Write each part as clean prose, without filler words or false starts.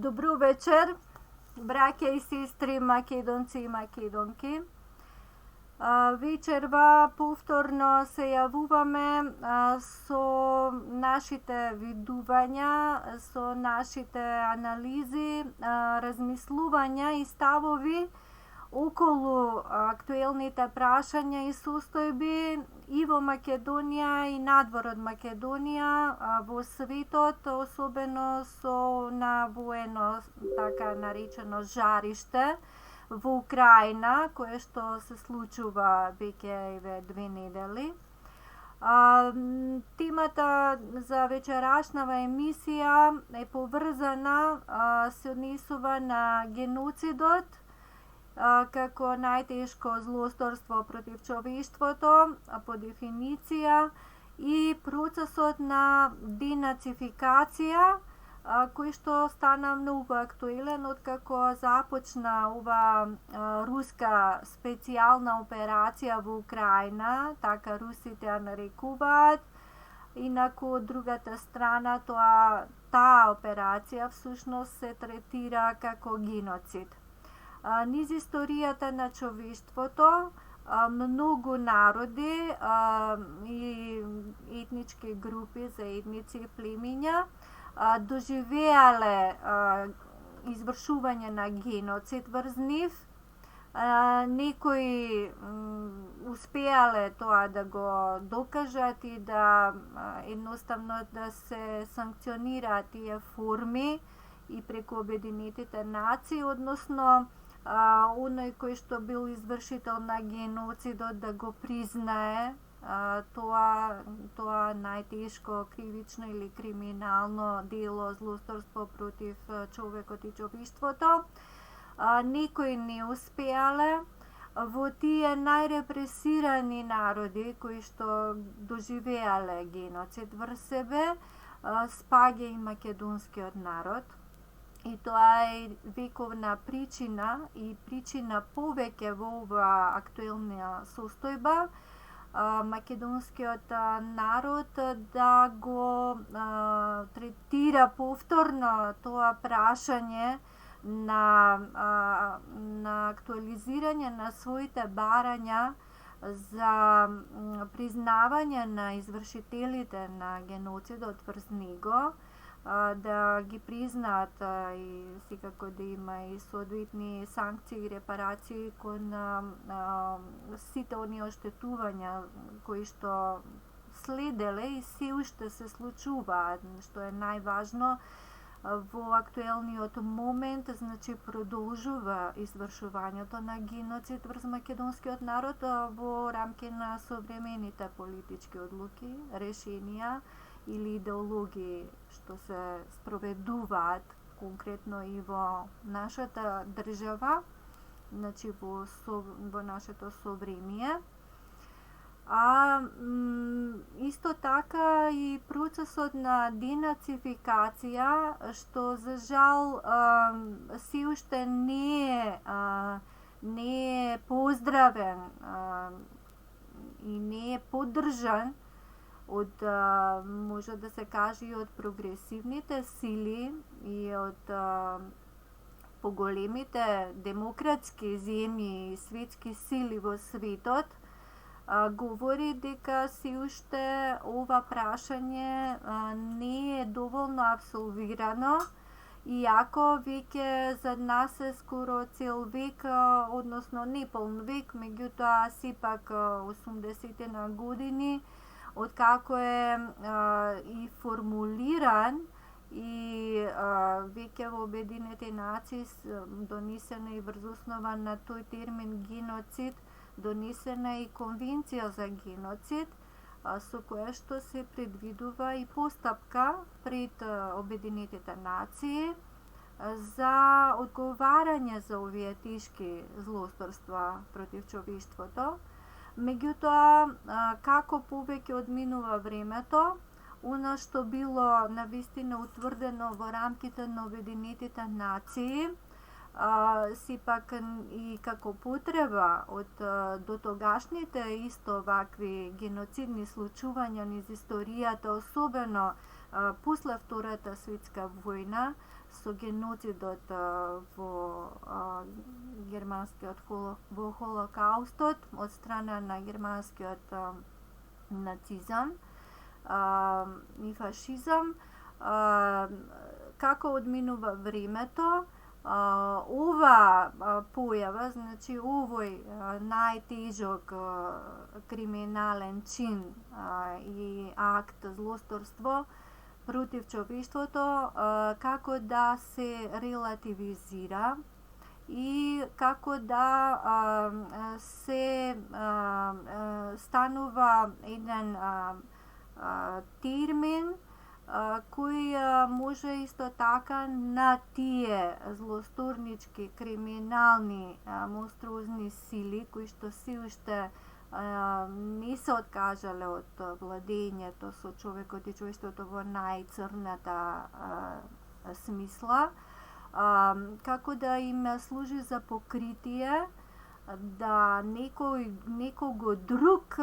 Добро вечер, браќа и сестри македонци и македонки. Вечерва повторно се јавуваме со нашите видувања, со нашите анализи, размислувања и ставови околу актуелните прашања и состојби и во Македонија и надвор од Македонија, во светот, особено со воено така наречено жариште во Украина, кое што се случува веќе еве 2 недели. Темата за вечерашнава емисија е поврзана, се однесува на геноцидот како најтешко злосторство против човештвото по дефиниција и процесот на денацификација, кој што стана многу актуелен откако започна ова руска специјална операција во Украина, така русите ја нарекуваат. Инаку од другата страна таа операција всушност се третира како геноцид. Низ историјата на човештвото, многу народи и етнички групи, заедници и племиња доживеале извршување на геноцид врз нив. Некои успеале тоа да го докажат и да едноставно да се санкционираат тие форми и преку Обединетите нации, односно оној кој што бил извршител на геноцидот да го признае тоа најтешко кривично или криминално дело, злосторство против човекот и човештвото. Некои не успеале. Во тие најрепресирани народи кои што доживеале геноцид врз себе, спаѓа и македонскиот народ. И тоа е вековна причина и причина повеќе во ова актуелна состојба македонскиот народ да го третира повторно тоа прашање на актуализирање на своите барања за признавање на извршителите на геноцидот врз него, да ги признаат и секако да има и соодветни санкции и репарации кон сите оние оштетувања кои што следеле и се уште се случуваат, што е најважно во актуелниот момент, значи продолжува извршувањето на геноцид врз македонскиот народ во рамки на современите политички одлуки, решенија или идеологии што се спроведуваат конкретно и во нашата држава, значи во нашето совремие. Исто така и процесот на денацификација, што за жал се уште не е поздравен и не е поддржан од, може да се каже, и од прогресивните сили и од поголемите демократски земји и светски сили во светот, говори дека се уште ова прашање не е доволно абсолвирано, иако веќе за нас е скоро цел век, односно не полн век, меѓутоа сепак 80 години откако е и формулиран и веќе во Обединетите нации донесена и врз основа на тој термин геноцид, донесена и конвенција за геноцид, со која што се предвидува и постапка пред Обединетите нации за одговарање за овие тешки злосторства против човештвото. Меѓутоа, како повеќе одминува времето, она што било навистина утврдено во рамките на Обединетите нации, сепак и како потреба од дотогашните исто вакви геноцидни случувања низ историјата, особено После Втората светска војна, со геноцидот во германскиот во Холокаустот од страна на германскиот нацизам и фашизам, како одминува времето, ова појава, значи овој најтежок криминален чин и акт злосторство против човештвото, како да се релативизира и како да се станува еден термин кој може исто така на тие злосторнички, криминални, монструозни сили кои што се уште не се откажале од владењето со човекот и човештвото во најцрната смисла, како да им служи за покритие да некого друг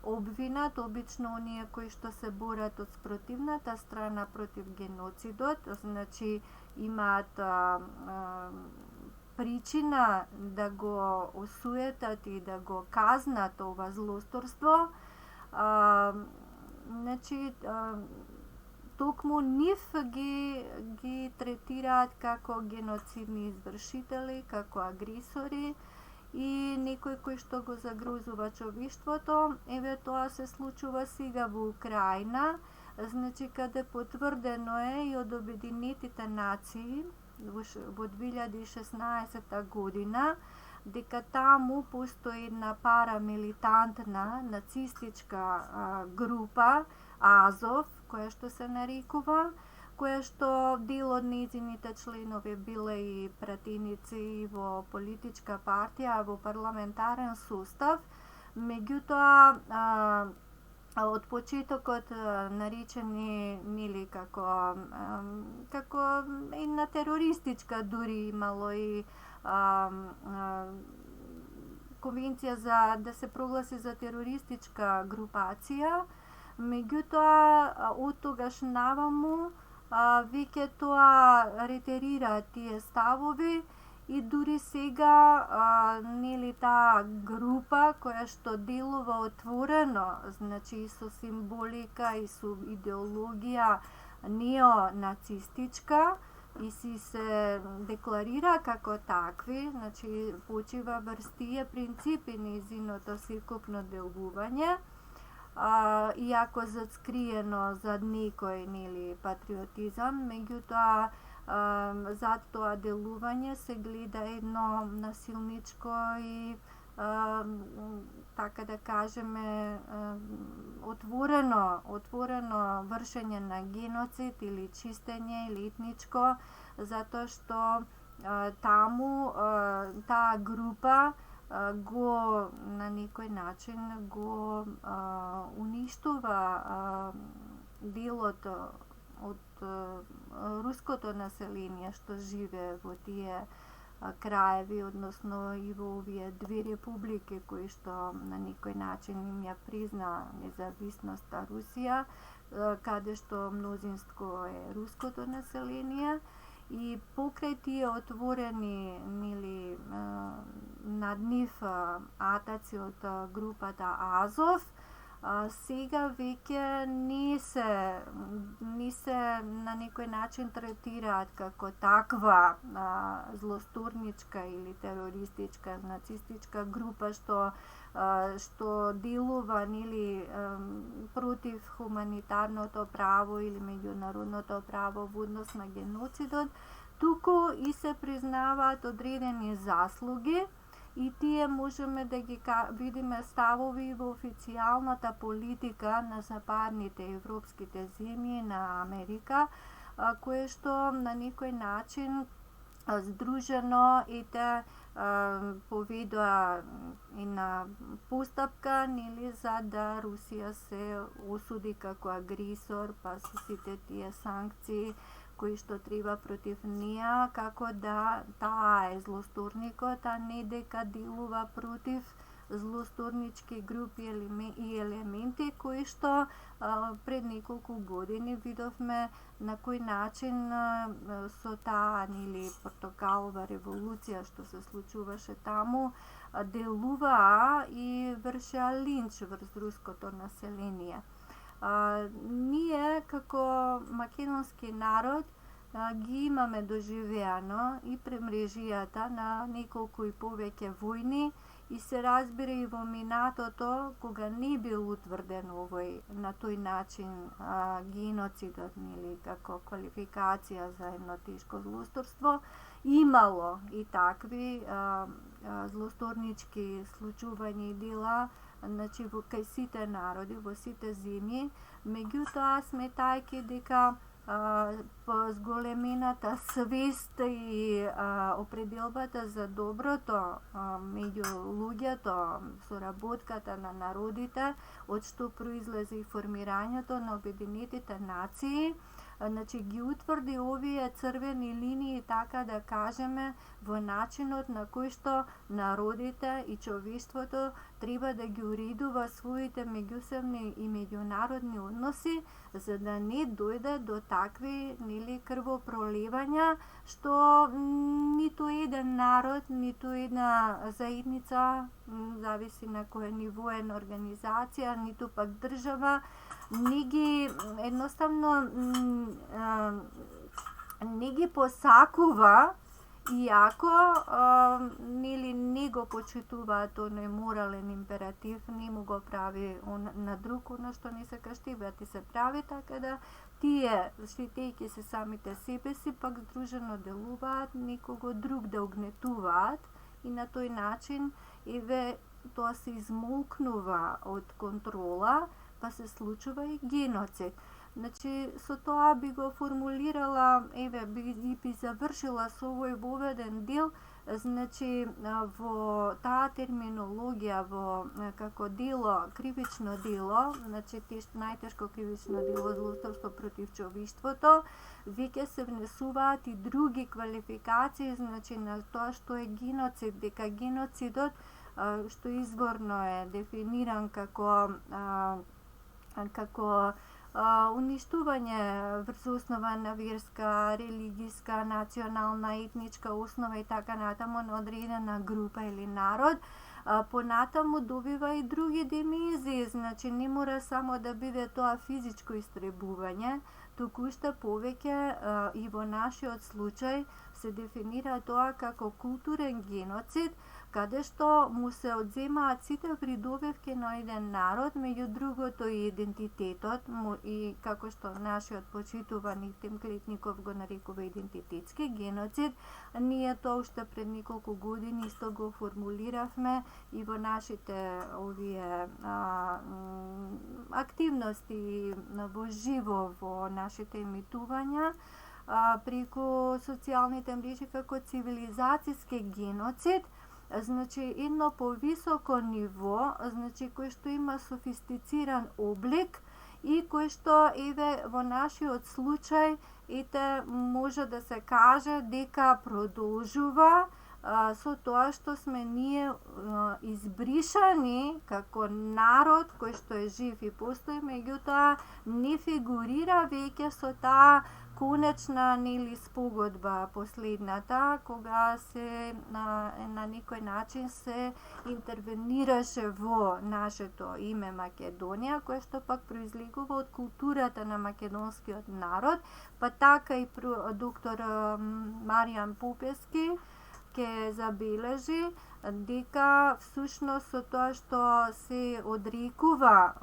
обвинат, обично оние кои што се борат од спротивната страна против геноцидот, значи имаат причина да го осуетат и да го казнат ова злосторство, значи токму нив ги третираат како геноцидни извршители, како агресори и некој кој што го загрозува човештвото. Еве тоа се случува сега во Украина, значи каде потврдено е и од Обединетите нации во 2016 година дека таму постои една парамилитантна нацистичка група Азов, која што се нарекува, која што дел од нејзините членови биле и пратеници во политичка партија, во парламентарен состав. Меѓутоа, од почетокот наречени нели како една терористичка, дури имало и конвенција за да се прогласи за терористичка групација. Меѓутоа, од тогаш наваму веќе тоа ретерира тие ставови и дури сега нели таа група која што делува отворено, значи со символика и со идеологија неонацистичка и си се декларира како такви, значи почива врз тие принципи нејзиното секупно делување, иако зацкриено зад некој нели патриотизам, меѓутоа зад тоа делување се гледа едно насилничко и така да кажеме отворено вршење на геноцид или чистење или етничко, затоа што таму таа група го на некој начин го уништува делот од руското население што живее во тие краеви, односно и во овие две републики кои што на некој начин им ја призна независноста Русија, каде што мнозинство е руското население. И покрај тие отворени нели над нив атаци од групата Азов, сега веќе не се на некој начин третираат како таква злосторничка или терористичка нацистичка група што делува нели против хуманитарното право или меѓународното право во однос на геноцидот, туку и се признаваат одредени заслуги и тие можеме да ги видиме ставови во официјалната политика на западните европските земји на Америка, кое што на некој начин здружено и те поведува и на постапка нели за да Русија се осуди како агресор, па со сите тие санкции кои што треба против неа, како да таа е злосторникот, а не дека делува против злосторнички групи и елементи кои што пред неколку години видовме на кој начин со таа портокалова револуција што се случуваше таму делуваа и вршеа линч врз руското население. Ние како македонски народ ги имаме доживеано и премрежијата на неколку и повеќе војни и се разбира и во минатото кога не бил утврден овој на тој начин геноцидот како квалификација за едно тешко злосторство, имало и такви злосторнички случувања и дела, значи во кај сите народи, во сите земји, меѓутоа сметајќи дека зголемената свест и определбата за доброто меѓу луѓето, соработката на народите, од што произлезе и формирањето на Обединетите нации, значи ги утврди овие црвени линии, така да кажеме, во начинот на кој што народите и човештвото треба да ги уредува своите меѓусебни и меѓународни односи, за да не дојде до такви крвопроливања, што ниту еден народ, ниту една заедница, зависи на кој ниво е организација, ниту пак држава, не ги не ги посакува, иако не го почитуваат тој морален императив, не му го прави на друг она што не се каштиват и се прави, така да тие, штитејќи се самите себе си, пак здружено делуваат, некого друг да угнетуваат и на тој начин тоа се измолкнува од контрола, па се случува и геноцид. Значи, со тоа би го формулирала, би завршила со овој воведен дел, значи, во таа терминологија, како дело, кривично дело, значи, најтешко кривично дело злосторство против човештвото, веќе се внесуваат и други квалификации, значи, на тоа што е геноцид, дека геноцидот, што изворно е дефиниран како уништување врз основа на верска, религиска, национална, етничка основа и така натаму на одредена група или народ, понатаму добива и други димензии, значи не мора само да биде тоа физичко истребување, туку уште повеќе и во нашиот случај се дефинира тоа како културен геноцид, каде што му се одземаат сите придобивки на еден народ, меѓу другото и идентитетот му, и како што нашиот почитуван Ихтим Клетников го нарекува идентитетски геноцид, ние тоа уште пред неколку години исто го формулиравме и во нашите овие активности во живо во нашите емитувања преку социјалните мрежи како цивилизацијски геноцид, значи едно повисоко ниво, значи кој што има софистициран облик и кој што во нашиот случај може да се каже дека продолжува со тоа што сме ние избришани како народ кој што е жив и постои, меѓутоа не фигурира веќе со таа конечна спогодба последната, кога се на некој начин се интервенираше во нашето име Македонија, кое што пак произлегува од културата на македонскиот народ, па така и доктор Маријан Попески ќе забележи дека всушност со тоа што се одрекува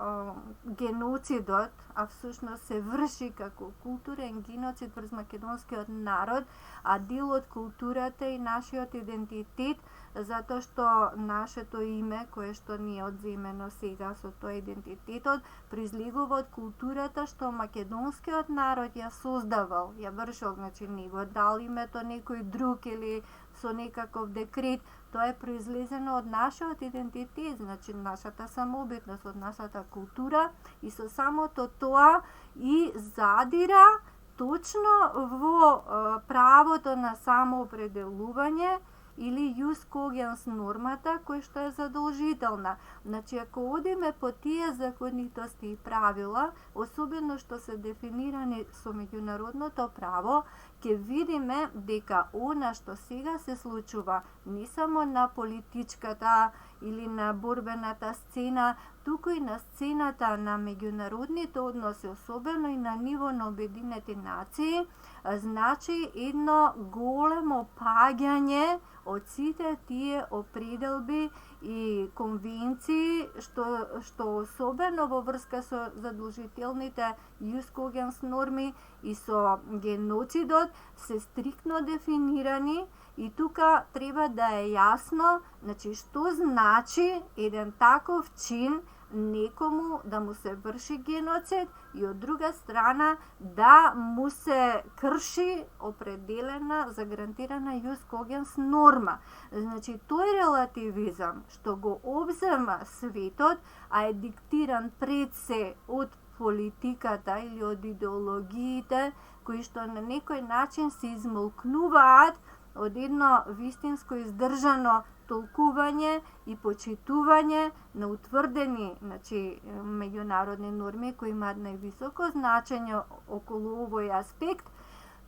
геноцидот, а всушност се врши како културен геноцид врз македонскиот народ, а дел од културата и нашиот идентитет, затоа што нашето име, кое што ни е одземено сега со тој идентитетот, произлегува од културата што македонскиот народ ја создавал, ја вршил, значи не го дал името некој друг или со некаков декрет, тоа е произлезено од нашиот идентитет, значи нашата самобитност, од нашата култура, и со самото тоа и задира точно во правото на самоопределување или jus cogens нормата која што е задолжителна. Значи, ако одиме по тие законитости и правила, особено што се дефинирани со меѓународното право, ќе видиме дека она што сега се случува не само на политичката или на борбената сцена, туку и на сцената на меѓународните односи, особено и на ниво на Обединети нации, значи едно големо паѓање од сите тие определби и конвенции што особено во врска со задолжителните jus cogens норми и со геноцидот се стриктно дефинирани. И тука треба да е јасно, значи, што значи еден таков чин некому да му се врши геноцид и од друга страна да му се крши определена, загарантирана jus cogens норма. Значи, тој релативизам што го обзема светот, а е диктиран пред се од политиката или од идеологиите кои што на некој начин се измолкнуваат од едно вистинско издржано толкување и почитување на утврдени, значи, меѓународни норми кои имаат највисоко значење околу овој аспект,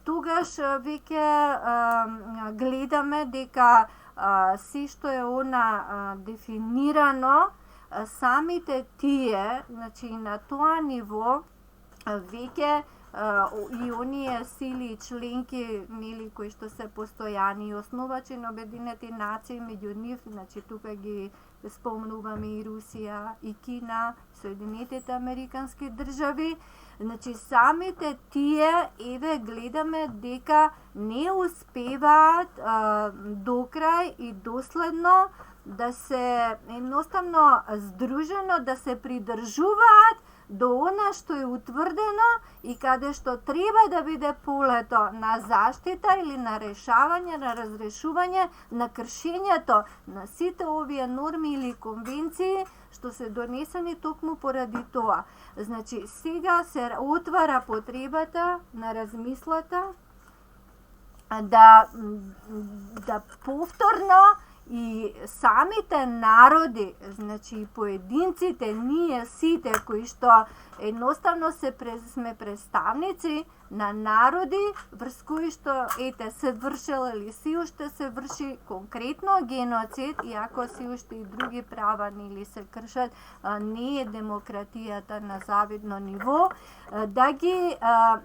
тогаш веќе гледаме дека се што е она дефинирано, самите тие, значи, на тоа ниво веќе и оние сили и членки, нели, кои што се постојани и основачи на Обединети нации, меѓу нив, значи, тука ги спомнуваме и Русија, и Кина, Соединетите Американски држави, значи, самите тие, еве, гледаме дека не успеваат докрај и доследно да се едноставно здружено да се придржуваат до она што е утврдено и каде што треба да биде полето на заштита или на решавање, на разрешување на кршењето на сите овие норми или конвенции што се донесени токму поради тоа. Значи, сега се отвара потребата на размислата да повторно и самите народи, значи поединците, ние сите кои што едноставно сме представници на народи врз кои што се вршел или се уште се врши конкретно геноцид, иако се уште и други права нели се кршат, не е демократијата на завидно ниво, да ги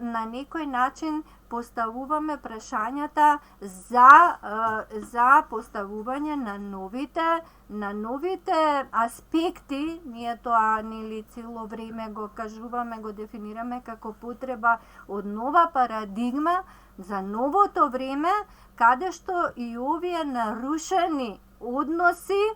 на некој начин поставуваме прашањата за поставување на новите аспекти. Ние тоа нели цело време го кажуваме, го дефинираме како потреба од нова парадигма за новото време, каде што и овие нарушени односи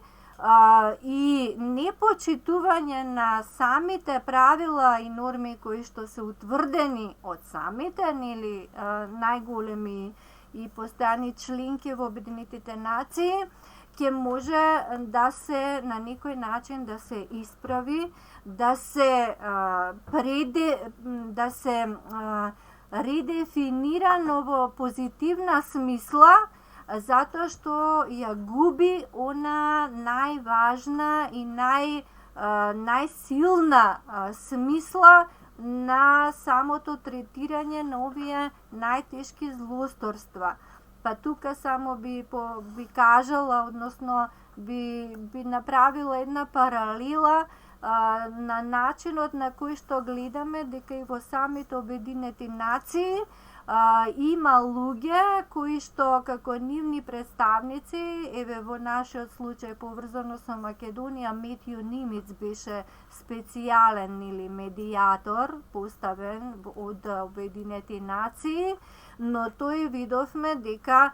и непочитување на самите правила и норми кои што се утврдени од самите нели најголеми и постојани членки во Обединетите нации, ќе може да се на некој начин да се исправи, да се редефинирано во позитивна смисла, затоа што ја губи она најважна и најсилна смисла на самото третирање на овие најтешки злосторства. Па тука само би кажала, односно би направила една паралела на начинот на кој што гледаме дека и во самите Обединети нации има луѓе кои што како нивни представници, еве во нашиот случај поврзано со Македонија, Метју Нимиц беше специјален или медијатор поставен од Обединети нации, но тој видовме дека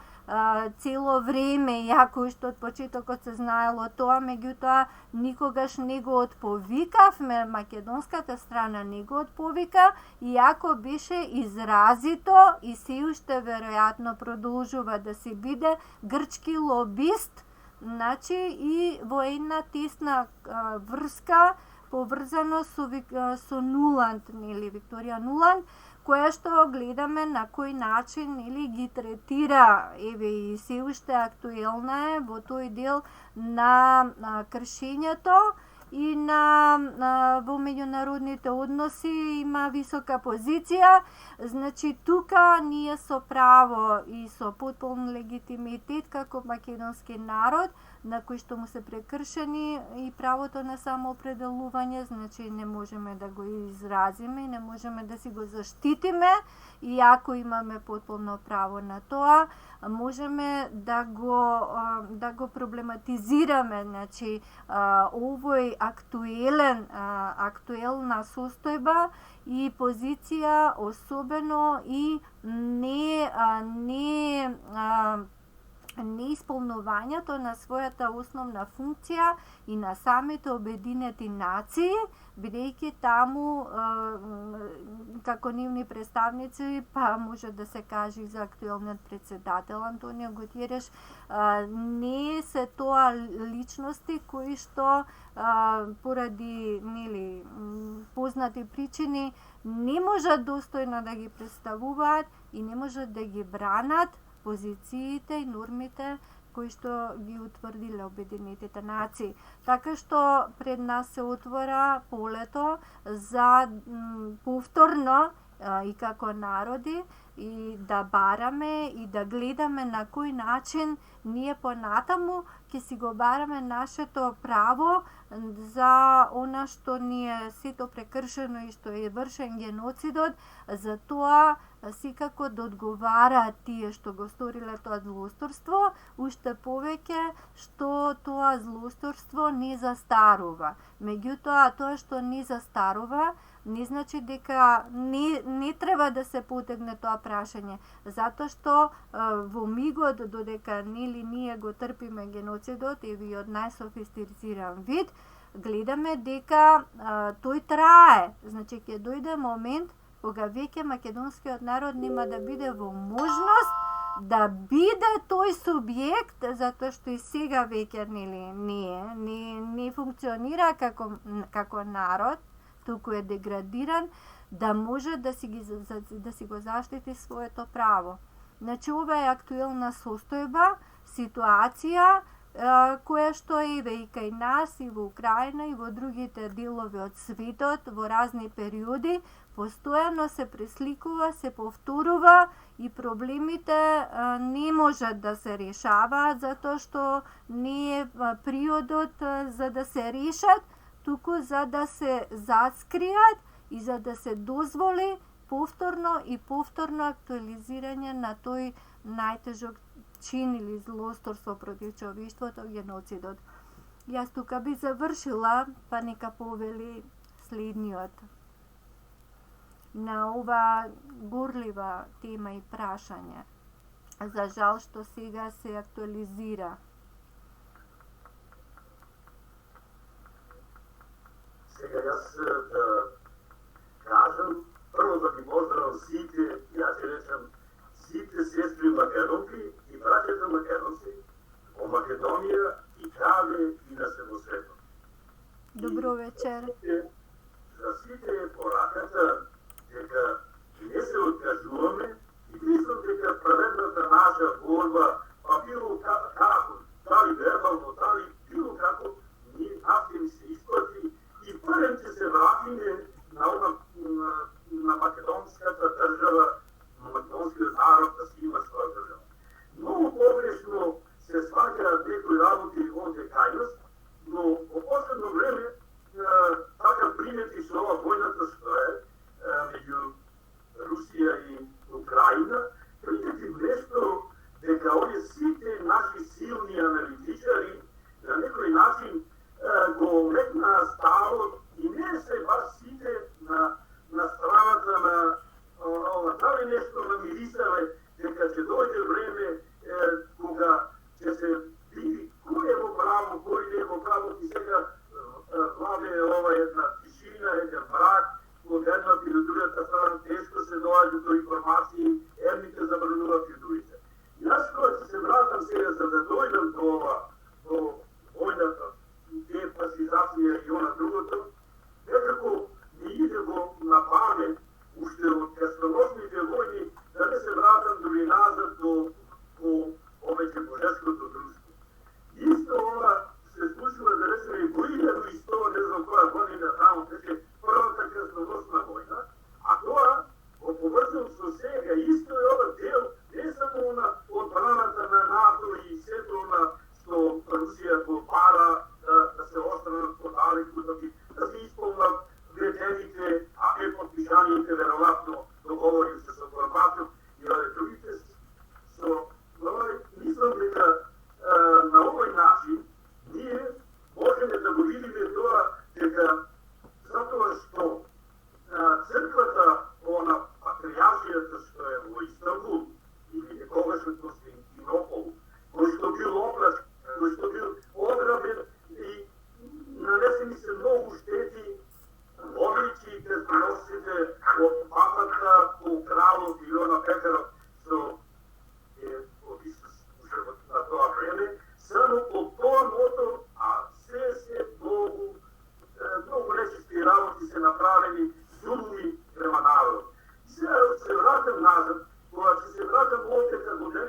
цело време, иако уште од почетокот се знаело тоа, меѓутоа никогаш не го отповикавме, македонската страна не го отповика, иако беше изразито и се уште веројатно продолжува да се биде грчки лобист, значи и во една тесна врска поврзано со Нуланд, нели Викторија Нуланд, која што гледаме на кој начин или ги третира, еве и се уште актуелна е во тој дел на кршењето и во меѓународните односи има висока позиција. Значи тука ние со право и со потполн легитимитет како македонски народ, на кој што му се прекршени и правото на самоопределување, значи не можеме да го изразиме и не можеме да си го заштитиме, иако имаме потполно право на тоа, можеме да го проблематизираме, значи овој актуелна состојба и позиција, особено и неисполнувањето на својата основна функција и на самите Обединети нации, бидејќи таму како нивни представници, па може да се каже и за актуелниот председател Антонио Гутереш, не се тоа личности кои што поради познати причини не можат достојно да ги представуваат и не можат да ги бранат позициите и нормите кои што ги утврдиле Обединетите нации. Така што пред нас се отвора полето за повторно и како народи и да бараме и да гледаме на кој начин ние понатаму ќе си го бараме нашето право за она што ни е сето прекршено и што е вршен геноцидот, за тоа секако да одговараат тие што го сториле тоа злосторство, уште повеќе што тоа злосторство не застарува. Меѓутоа, тоа што не застарува, не значи дека не треба да се потегне тоа прашање, затоа што во мигот додека ние го трпиме геноцидот и од најсофистициран вид, гледаме дека тој трае. Значи ќе дојде момент кога веќе македонскиот народ нема да биде во можност да биде тој субјект, затоа што и сега веќе не функционира како народ, туку е деградиран, да може да си го заштити своето право. Значи ова е актуелна состојба, ситуација која што е и кај нас, и во Украина, и во другите делови од светот, во разни периоди, постојано се пресликува, се повторува и проблемите не можат да се решаваат, затоа што не е приодот за да се решат, туку за да се заскријат и за да се дозволи повторно актуализирање на тој најтежок чин или злосторство против човештвото, геноцидот. Јас тука би завршила, па нека повели следниот на ова горлива тема и прашање. За жал што сега се актуализира. Сега јас да кажам, прво да ги поздравам сите, јас ќе речам сите сестри македонки и браќата македонци во Македонија и каде и на се во светот. Добро вечер. За сите е пораката дека не се откажуваме и мислам дека праведната наша борба, па било како, дали вербално, дали било како, нас ќе ни се исплати и барем ќе се вратиме на македонската држава, на македонскиот народ да си има своја држава. Многу погрешно се сваќаат некои работи овде кај нас, но во последно време така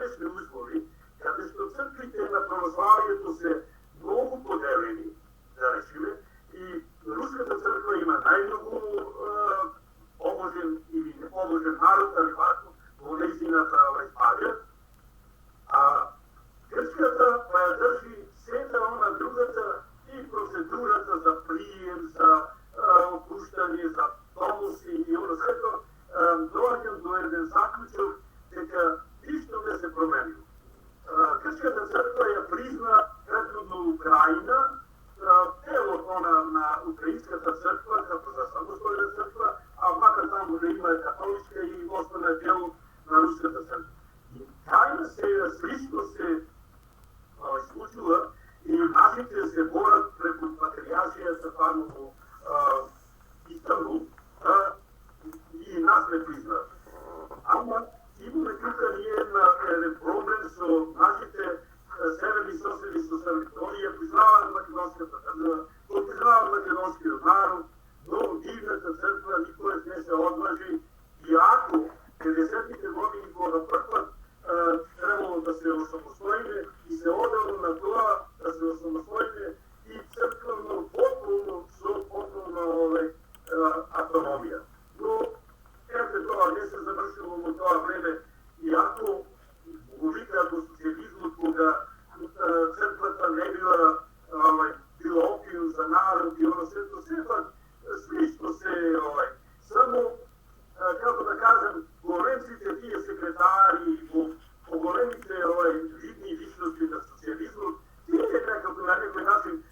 времешни услови, каде што црквите на православието се многу поделени, да речеме, и Руската црква има најмногу побожен или непобожен народ, во нејзината паѓа, а Грчката ја држи сета она другата и процедурата за прием, за отпуштање, за доноси и оно сето, доаѓам до еден заклучок дека ништо не се променило. Грчката црква ја призна предходно Украина, делот она на Украинската црква, како за самостојна црква, а макар таму да има католичка и остана дел на Руската црква. И тајна се слично се случува и нашите се борат преку патријаршијата таму во Истанбул, и нас не признат. Ама имаме тука ние еден проблем со нашите северни соседи со Северна признаваат македонската држава, признаваат македонскиот народ, но дивната црква никој не се одлажи, и ако 50-тите години кога првпат требало да се осамостоиме и се одело на тоа да се осамостоиме и црквено потполно со потполна автономија. Но ете тоа не се завршило во тоа време, и ако го вика до социализмот, кога црквата не била опиум за народ и оно сето, сепак слично се само, како да кажем, големците тие секретари по големите видни личности на социализмот, тие некако на некој начин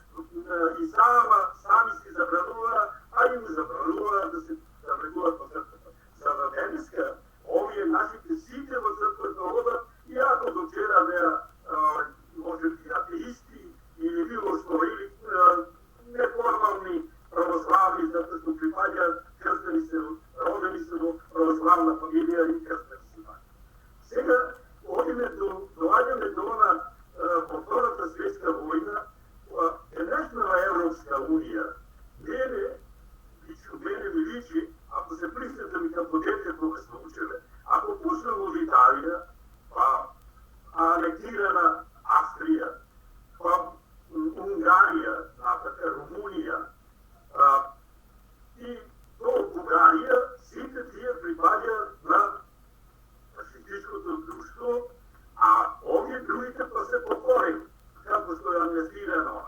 и сами си забранува, а им забранува да се навлегуваат во црквата. За да денеска, овие нашите сите во црквата одат, и ако до вчера беа може би атеисти или било што, или неформални православни, затоа што припаѓаат, крстени се, родени се во православна фамилија и крстени се. Сега доаѓаме до она во Втората светска војна, денешната Европска унија, мене ми личи, ако се присетам како дете кога сме учеле, ако почнемо во Италија, па анектирана Австрија, па Унгарија, натака Румунија, и до Бугарија, сите тие припаѓаат на фашистичкото друштво, а овие другите па се покорени, како што е амнестирано.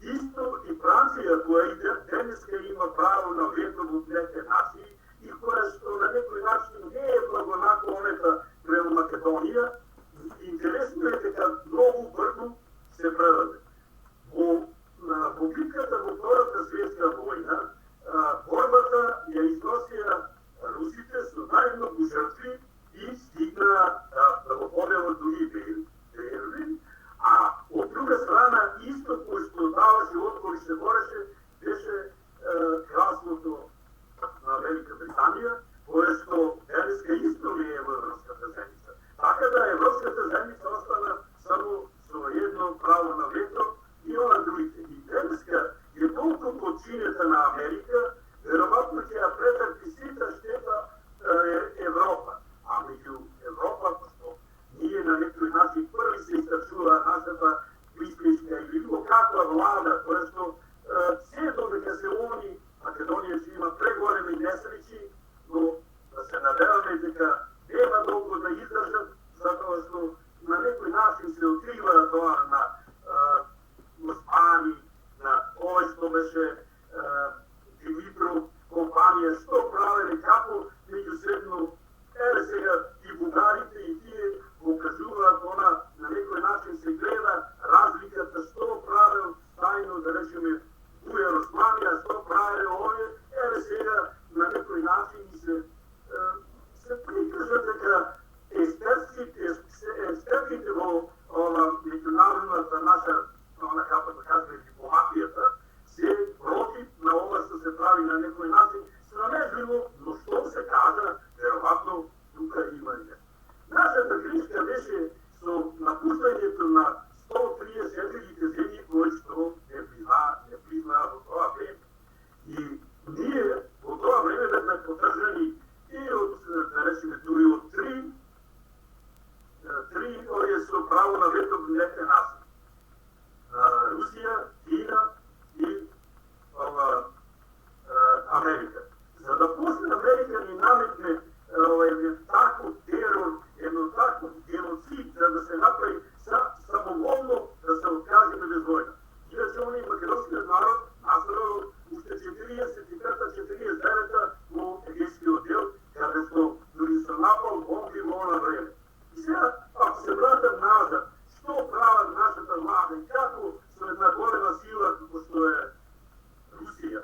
Исто и Франција, која и денеска има право на вето во двете нации и која што на некој начин не е благонаколнета према Македонија, интересно е дека многу брзо се предаде. Во битката во Втората светска војна, борбата ја износија русите со најмногу жртви и стигна да го поделат дури Берлин, а од друга страна, исто кој што даваше отпор и се бореше, беше кралството на Велика Британија, кое што денеска исто не е во Европската земјица. Така да Европската земјица остана само со едно право на вето и она другите. И денеска е толку подчинета на Америка, веројатно ќе ја претрпи сите штета Европа. А меѓу Европа, што ние на некој начин први се истрчува нашата блискишка или било каква влада, која што се додека се они, Македонија ќе има преголеми несреќи, но да се надеваме дека нема долго да издржат, затоа што на некој начин се открива тоа наОспани, на кој што беше Димитров, компанија, што правеле, како меѓусебно, еве сега и бугарите и тие го кажуваат, она на некој начин се гледа Ujedinjene nacije. Rusija, Kina i Amerika. Za da posle Amerika ne nametne tako teror, jedno tako genocid, da se napravi samovoljno, da se odkaže bez vojna. Inače, oni makedonski narod nastavljaju ušte 45-49 u Egejski odjel, kada su ljudi su napali bombi u ono vreme. I sada, ako se vratam nazad, što prava našата vlada i kako su jedna golema sila, kako što je Rusija,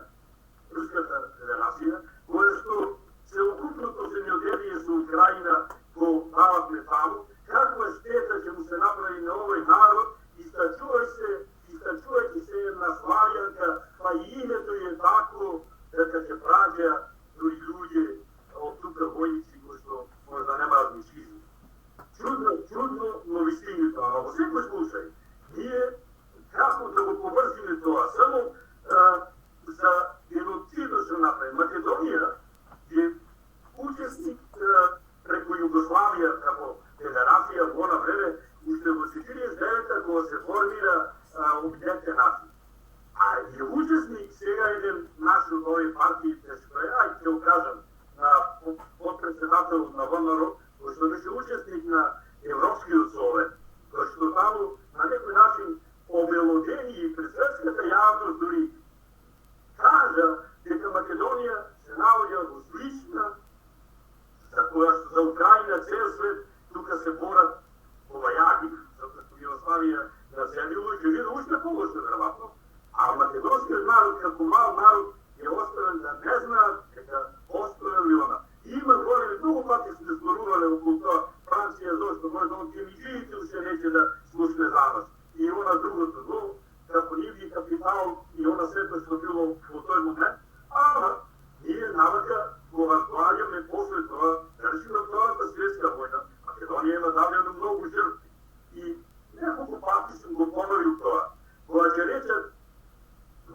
Ruskата федерация, което се окупното земјоделие со Украина го дават метану, каква штета ќе му се направи на овој народ, истачувајќи се една славјанка, па и името е тако, дека ќе праќа дури луѓе од тука војници кои што можда немаат ни чизми. Чудно, но вистинито, ама во секој случај, ние како да го поврзиме тоа, само за геноцидно се направи. Македонија е учесник преку Југославија како федерација во она време, уште во 49-та кога се формира Обединените нации. А е учесник сега еден наш од овие партии, ќе го кажам, подпредседател на ВМРО, кој што беше учесник на Европскиот совет, кој што таму на некој начин омелодени и пред светската јавност дури кажа дека Македонија се наоѓа во слична за која што за Украина цел свет тука се борат војаки, затоа што Југославија на земју ќе биде уште полошно веројатно, а македонскиот народ како мал народ е оставен да не знаат дека постоел ли она. Има големи, многу пати сме зборувале околу тоа, Франција зошто можда он кемиджиите уште неќе да слушне за нас. И она другото, но како нивни капитал и она сето што било во тој момент, ама ние навака го разглаѓаме после тоа, речиме Втората светска војна, Македонија има давljeno многу жртви. И неколку пати сум го поновил тоа. Кога ќе речат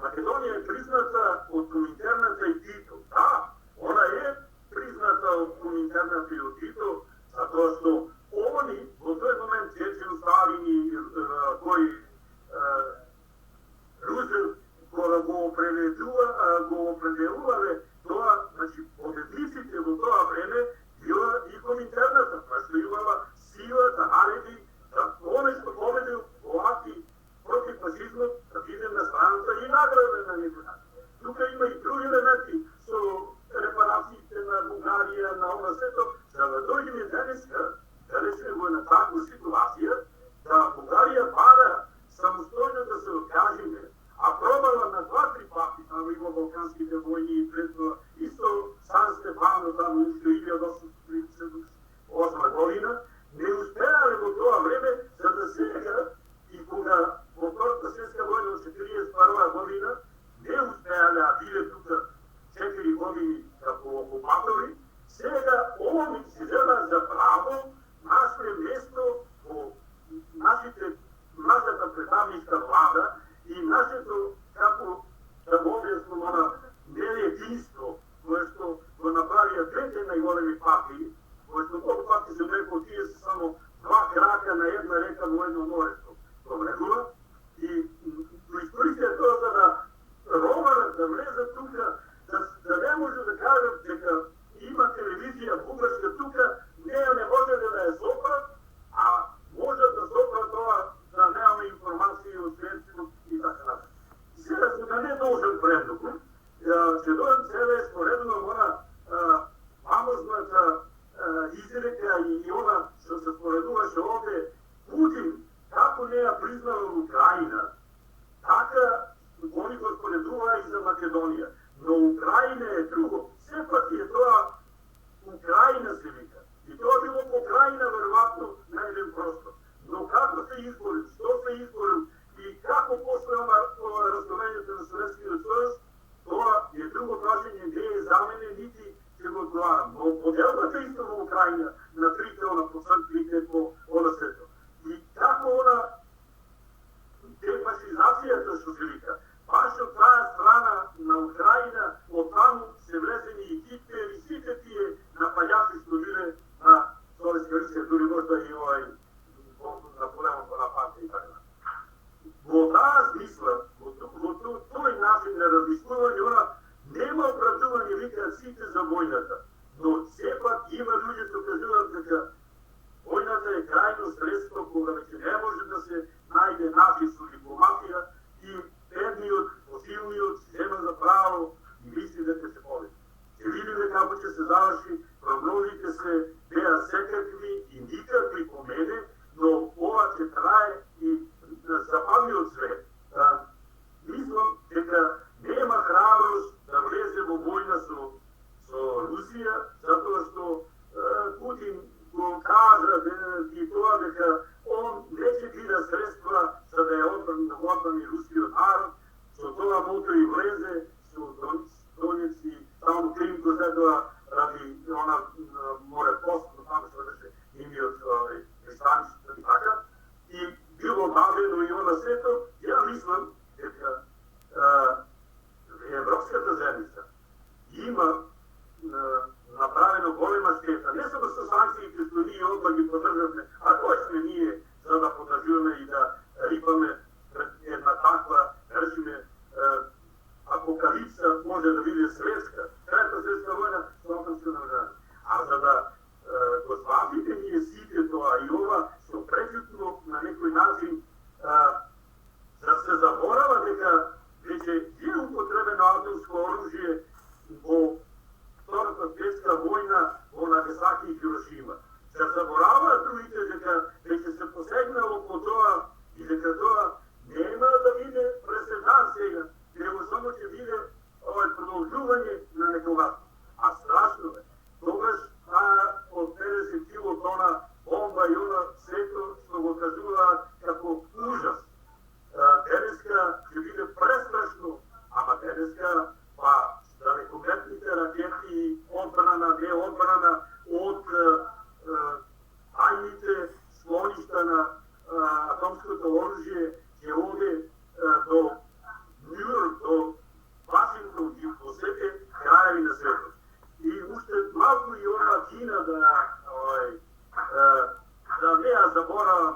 Македонија е призната од Коминтерната и Тито. Да, она е призната од Коминтерната и од Тито, затоа што они во тој момент Чечен, Сталин и кој Рузвелт кога го определувале тоа, значи победниците во тоа време била и Коминтерната, па што имала сила да нареди да оне што победил овакви против фашизмот да биде на страната и награден на некој начин. Тука има и други елементи со репарациите на Бугарија, на она сето, за да дојдеме денеска, да речеме во една таква ситуација, да Бугарија бара самостојно да се откажеме, а пробала на 2-3 пати, таму има Балканските војни и предно исто Сан Стефано, таму уште 1838 година, не успеале во тоа време, за да сега и кога во Втората светска војна од 1941 година, не успеале, а биле тука 4 години како окупатори, сега они се земат за право наше место во нашата представничка влада и нашето, како да го објаснам, она неединство, кое што го направија двете најголеми партии, кое што многу пати се рекол, тие се само 2 крака на една река во едно море што врегува, и историјата тоа за да романот да влезе тука, да не може да кажат дека има телевизија бугарска тука, не може да ја сопрат, а може да сопрат тоа да немаме информации од светот и така натаму. Сега за да не должен премногу, ќе дојдам себе споредно она фамозната изрека и она што се споредуваше овде, Путин како не ја признал Украина, така они го споредува и за Македонија. Но Украина е друго. Сепак е тоа Украина се вика. И тоа било покрајна, веројатно, на еден простор. Но како се изборил, што се изборил и како после разделението на Советскиот сојуз, тоа е друго прашање, не е за мене, нити ќе го одговарам. Но поделбата исто во Украина на трите она проценти по она сето. И како она дефашизацијата што се вика, баш од таа страна на Украина, од таму се влезени и Хитлер и сите тие напаѓачи што биле на Советска Русија, дури можда и Наполеон Бонапарт. и така. Во таа смисла, во тој начин на размислување, она нема оправдување, викаат сите за војната, но сепак има луѓе што кажуваат дека војната е крајно средство кога веќе не може да се најде начин со дипломатија и едниот, посилниот се зема за право и мисли дека ќе победи. Ќе видиме како ќе се заврши, прогнозите се беа секакви и никакви по мене, но ова ќе трае и за памиот свет. Мислам дека нема храброст да влезе во војна со Русија, затоа што Путин го кажа и тоа дека он не ќе биде средства за да ја одбрани рускиот народ, со тоа мото и влезе, со Донеци, само Крим го следува ради она море пост, таму што беше имиот пристаниште и така, и било бавено и она сето. Ја мислам дека Европската заедница има направено голема штета, не само со санкциите што ние одма ги поддржавме, а кој сме ние за да поддржуваме и да рипаме пред една таква, речеме, апокалипса, може да биде светска, Трета светска војна со атомско наоруžање. А за да го сватите ние сите тоа и ова со преđутно на некој начин да се заборава дека веќе е употребено атомско оружје во Втората светска војна во Нагасаки и Хирошима. Се забораваат другите дека веќе се посегнало по тоа и дека тоа нема да биде преседан сега, него само ќе биде продолжување на некогаш. А страшно е. Тогаш од 50 килотона бомба и она сето што го кажуваат како ужас. Денеска ќе биде престрашно, ама денеска далекометните ракети, одбрана, не одбрана од тајните склоништа на атомското оружје ќе оде до Нјујорк, до Вашингтон и по сите крајеви на светот. И уште малку и она Кина да не ја заборавам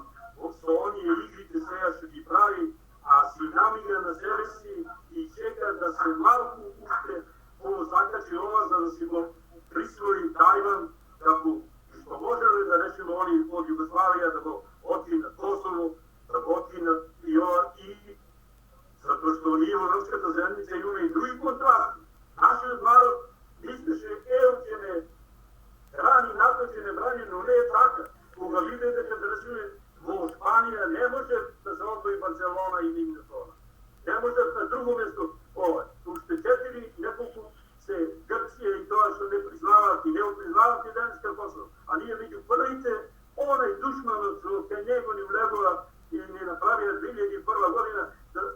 со оние игрите сега што ги прави, а си намига на себе си и чека да се малку уште закачи ова за да си го присвои Тајван, како што можеле да речеме они од Југославија да го откинат Косово, да го откинат и ова и затоа што ние во Европската заедница имаме и други контрасти. Нашиот народ мислеше ќе не брани, НАТО ќе не брани, но не е така. Кога виде дека да речеме во Шпанија не може да се одвои Барселона и Миннесота. Не може на друго место ова. Уште 4 неколку се Грција и тоа што не признаваат и не признаваат и денеска Косово. А ние меѓу првите онај душманот што кај него ни влегува и ни направија 2001 година,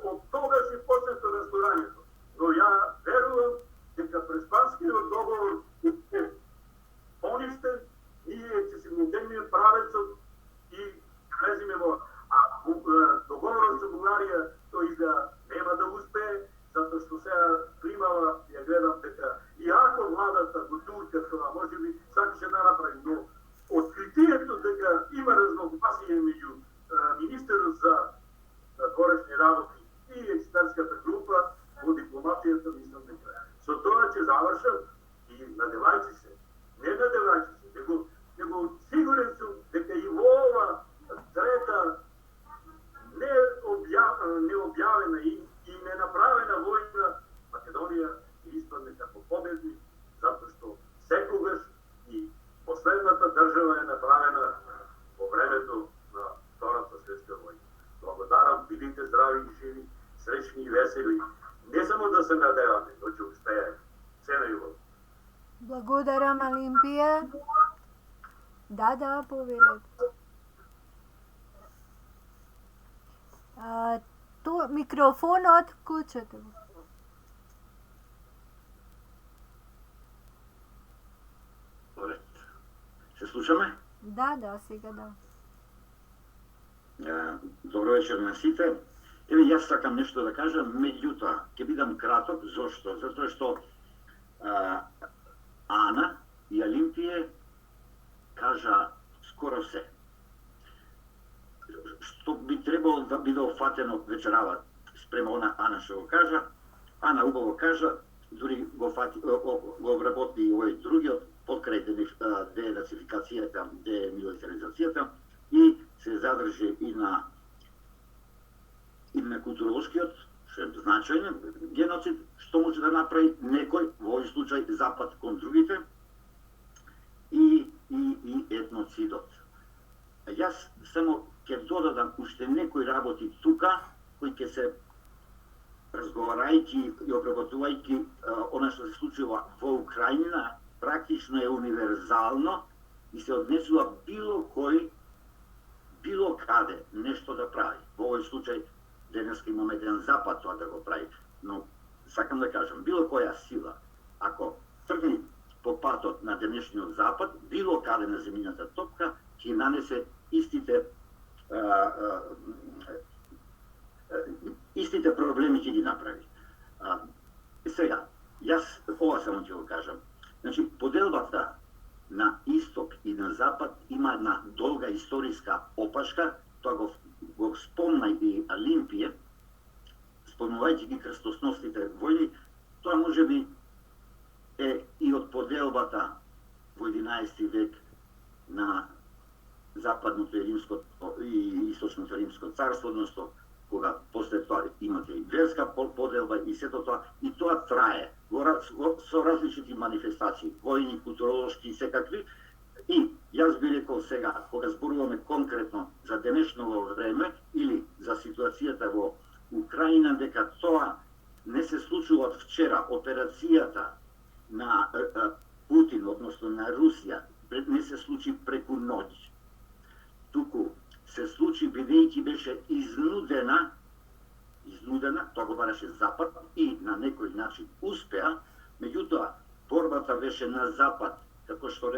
од тогаш и почнато расторањето. Но ја верувам дека Преспанскиот договор е поништен, ние ќе си го тегнеме правецот и влеземе во договорот со Бугарија, тој изгледа нема да успее, затоа што сега климава, ја гледам дека иако владата го турка тоа, може би сакаше да направи, но откритието дека има разногласие меѓу министерот за горешни работи и експертската група во дипломацијата, мислам дека со тоа ќе завршам и надевајќи се, не надевајќи се, него сигурен сум дека и во ова трета необјавена и ненаправена војна Македонија испадне како победник, затоа што секогаш и последната држава е направена во времето на Втората светска војна. Благодарам, бидите здрави и живи, среќни и весели. Не само да се надеваме, но ќе успееме. Се најубаво. Благодарам, Олимпија. Да, повелете. Микрофонот вклучете го. Се слушаме? Да, сега да. Добро вечер на сите. Еве, јас сакам нешто да кажам, меѓутоа, ќе бидам краток. Зошто? Затоа што Ана и Олимпија кажа скоро се. Што би биде офатено вечерава спрема Ана што го кажа. Ана убаво кажа, дури го обработи и овој другиот подкрај денацификацијата, демилитаризацијата и се задржи и на културолошкиот, што е значајен геноцид, што може да направи некој, во овој случај Запад кон другите, и етноцидот. Јас само ќе додадам уште некои работи тука, кои ќе се разговарајќи и обработувајќи она што се случува во Украина, практично е универзално и се однесува било кој, било каде нешто да прави. Во овој случај денеска имаме еден Запад тоа да го прави, но сакам да кажам, било која сила, ако тргне по патот на денешниот Запад, било каде на земјината топка, ќе нанесе истите проблеми ќе ги направи. Сега, јас ова само ќе го кажам. Значи, поделбата на Исток и на Запад има една долга историска опашка, тоа го спомна и Олимпије, спомнувајќи ги крстосностите војни, тоа може би е и од поделбата во 11 век на Западното и Римското и Источното Римско царство, односно кога после тоа имате и верска поделба и сето тоа, и тоа трае со различити манифестации, војни, културолошки и секакви. И јас би рекол сега, кога зборуваме конкретно за денешното време или за ситуацијата во Украина, дека тоа не се случува од вчера. Операцијата на Путин, односно на Русија, не се случи преку ноќ. Туку се случи бидејќи беше изнудена, тоа го бараше Запад и на некој начин успеа, меѓутоа борбата беше на Запад, како што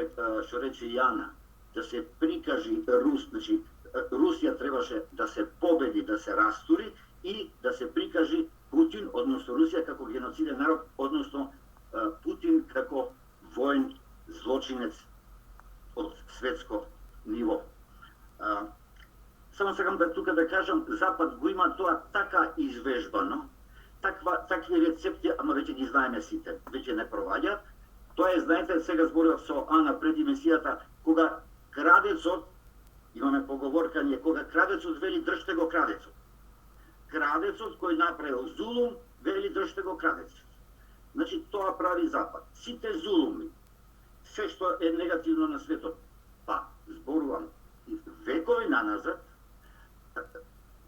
рече Јана, да се прикажи значи Русија требаше да се победи, да се растури и да се прикажи Путин, односно Русија како геноциден народ, односно Путин како воен злочинец од светско ниво. Само сакам тука да кажам, Запад го има тоа така извежбано, такви рецепти, ама веќе ги знаеме сите, веќе не проваѓаат. Тоа е, знаете, сега зборував со Ана пред емисијата, кога крадецот, имаме поговорка ние, кога крадецот вели држте го крадецот. Крадецот кој направил зулум, вели држте го крадецот. Значи, тоа прави Запад. Сите зулуми, се што е негативно на светот, па, зборувам, векови наназад,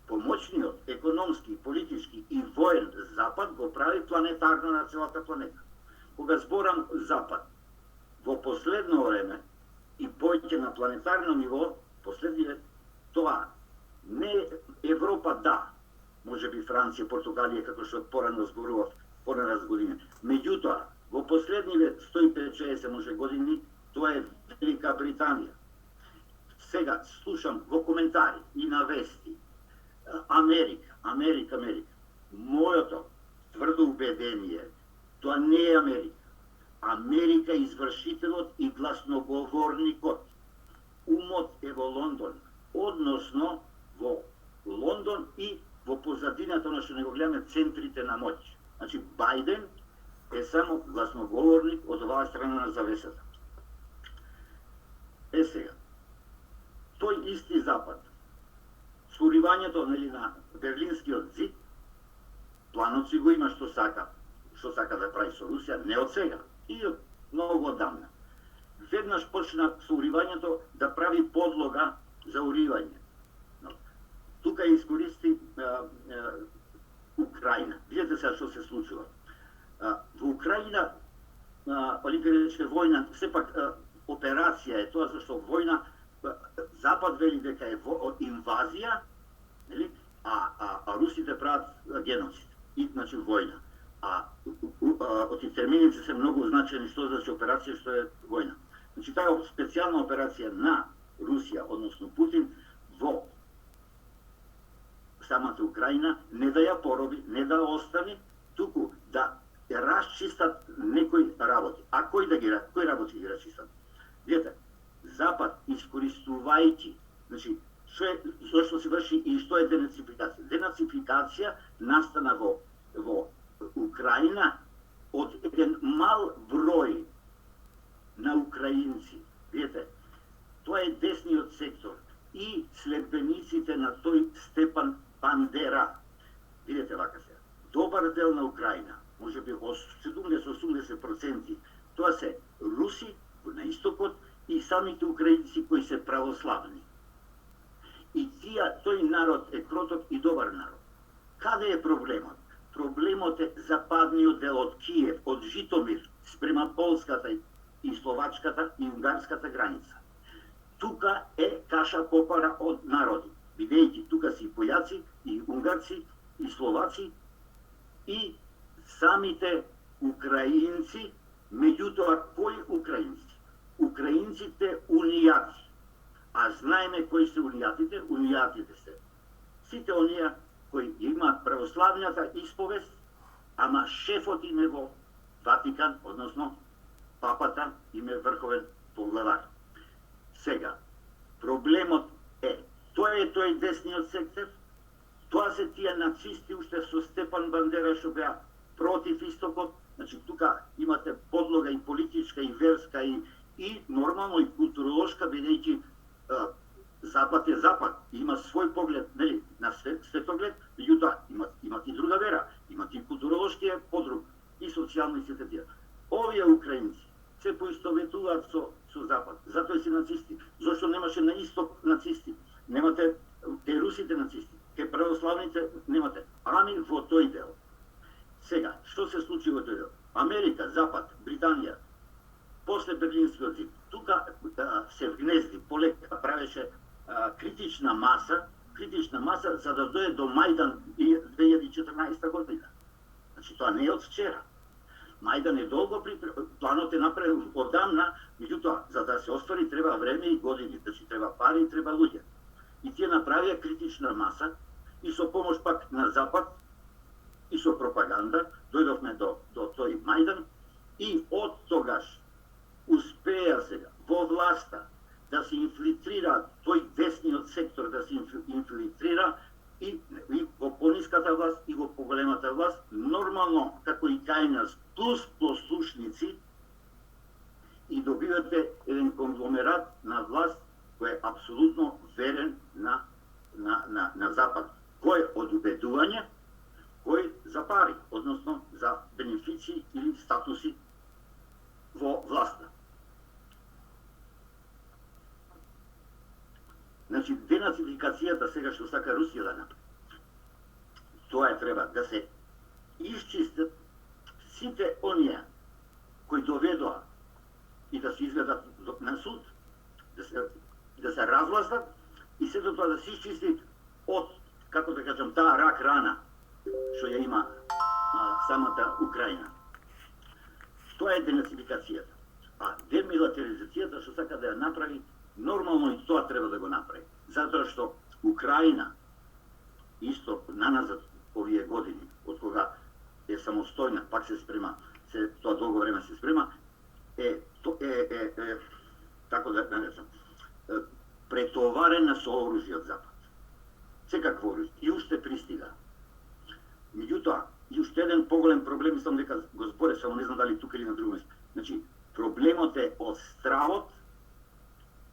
помоćниот економски, политички и воен Запад го прави планетарно на целата планета. Кога зборам Запад, во последно време и поќе на планетарно ниво, последниот, тоа не Европа, да, може би Франција, Португалија, како што порано зборував, порано години. Меѓутоа, во последниве 150 може години, тоа е Велика Британија. Сега слушам во коментари и на вести Америка. Моето тврдо убедение, тоа не е Америка. Америка е извршителот и гласноговорникот. Умот е во Лондон, односно во Лондон и во позадината на што не го гледаме центрите на моќ. Значи, Бајден е само гласноговорник од оваа страна на завесата. Сега, тој исти Запад, суривањето на Берлинскиот зид, планот си го има што сака да прави со Русија, не од сега, и од многу одамна. Веднаш почна суривањето да прави подлога за уривање. Тука искористи Украина. Видете сега што се случува. Во Украина, Олимпија рече војна, сепак операција е тоа зашто војна, Запад вели дека е инвазија, а русите прават геноцид, и значи војна. Од термините се многу значени што значи операција, што е војна. Значи таа специјална операција на Русија, односно Путин, во самата Украина, не да ја пороби, не да остави, туку да расчистат некои работи. А кои работи ги расчистат? Видете, Запад искористувајќи, значи, што е зашто се врши и што е денацификација. Денацификација настана во Украина од еден мал број на украинци. Видите, тоа е десниот сектор и следбениците на тој Степан Бандера. Видите вака се. Добар дел на Украина, може би 70-80%, тоа се руси на истокот и самите украинци кои се православни. И тој народ е кроток и добар народ. Каде е проблемот? Проблемот е западниот дел од Киев, од Житомир, спрема полската и словачката и унгарската граница. Тука е каша попара од народи. Видејќи, тука си и појаци, и унгарци, и словаци, и самите украинци, меѓутоа кои украинци? Украинците унијати. А знаеме кои се унијатите? Унијатите се сите оние кои имаат православната исповест, ама шефот им е во Ватикан, односно папата им е врховен поглавар. Сега, проблемот е, тој десниот сектор, тоа се тие нацисти уште со Степан Бандера што беа против истокот, значи тука имате подлога и политичка и верска и нормално и културолошка, бидејќи Запад е Запад, има свој поглед, нели, на светоглед, меѓутоа имат и друга вера, имат и културолошки подруг, и социјално и сите тие. Овие украинци се поистоветуваат со Запад, затоа си нацисти. Зошто немаше на исток нацисти? Немате те русите нацисти, ке православните немате. Ами во тој дел. Сега, што се случи во тој дел? Америка, Запад, Британија, после Берлинскиот зид, тука се вгнезди, полека правеше критична маса за да дојде до Мајдан 2014 година. Значи тоа не е од вчера. Мајдан е долго планот е направен одамна, меѓутоа за да се оствари треба време и години, значи треба пари и треба луѓе. И тие направија критична маса и со помош пак на Запад и со пропаганда дојдовме до тој Мајдан и од тогаш успеа сега во власта да се инфилтрира тој десниот сектор, да се инфилтрира и во пониската власт и во поголемата власт, нормално како и кај нас, плюс послушници, и добивате еден конгломерат на власт кој е апсолутно верен на Запад. Кој од убедување, кој за пари, односно за бенефиции или статуси во власта. Значи, денацификацијата сега што сака Русија да направи, тоа треба да се исчистат сите оние кои доведоа и да се изведат на суд, да се развластат и сето тоа да се исчисти од, како да кажам, таа рак рана што ја има самата Украина. Тоа е денацификацијата. А демилитаризацијата што сака да ја направи, нормално и тоа треба да го направи. Затоа што Украина, исто наназад овие години, од кога е самостојна, пак се спрема, тоа долго време се спрема, така да наречам, претоварена со оружје од Запад. Секакво оружје. И уште пристига. Меѓутоа, и уште еден поголем проблем, мислам дека го зборе, само не знам дали тука или на друго место. Значи, проблемот е од стравот,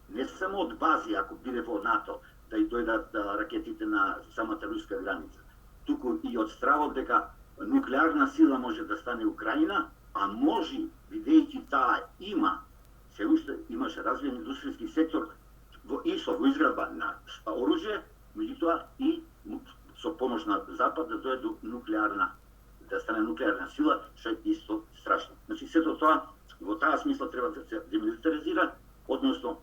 не само од бази, ако биде во НАТО, да и дојдат ракетите на самата руска граница, туку и од стравот дека нуклеарна сила може да стане Украина, а може, видејќи таа се уште имаше развиен индустријски сектор во изградба на оружје, меѓутоа и со помош на Запад да дојде до да стане нуклеарна сила, што е исто страшно. Значи, сето тоа, во таа смисла треба да се демилитаризира, односно,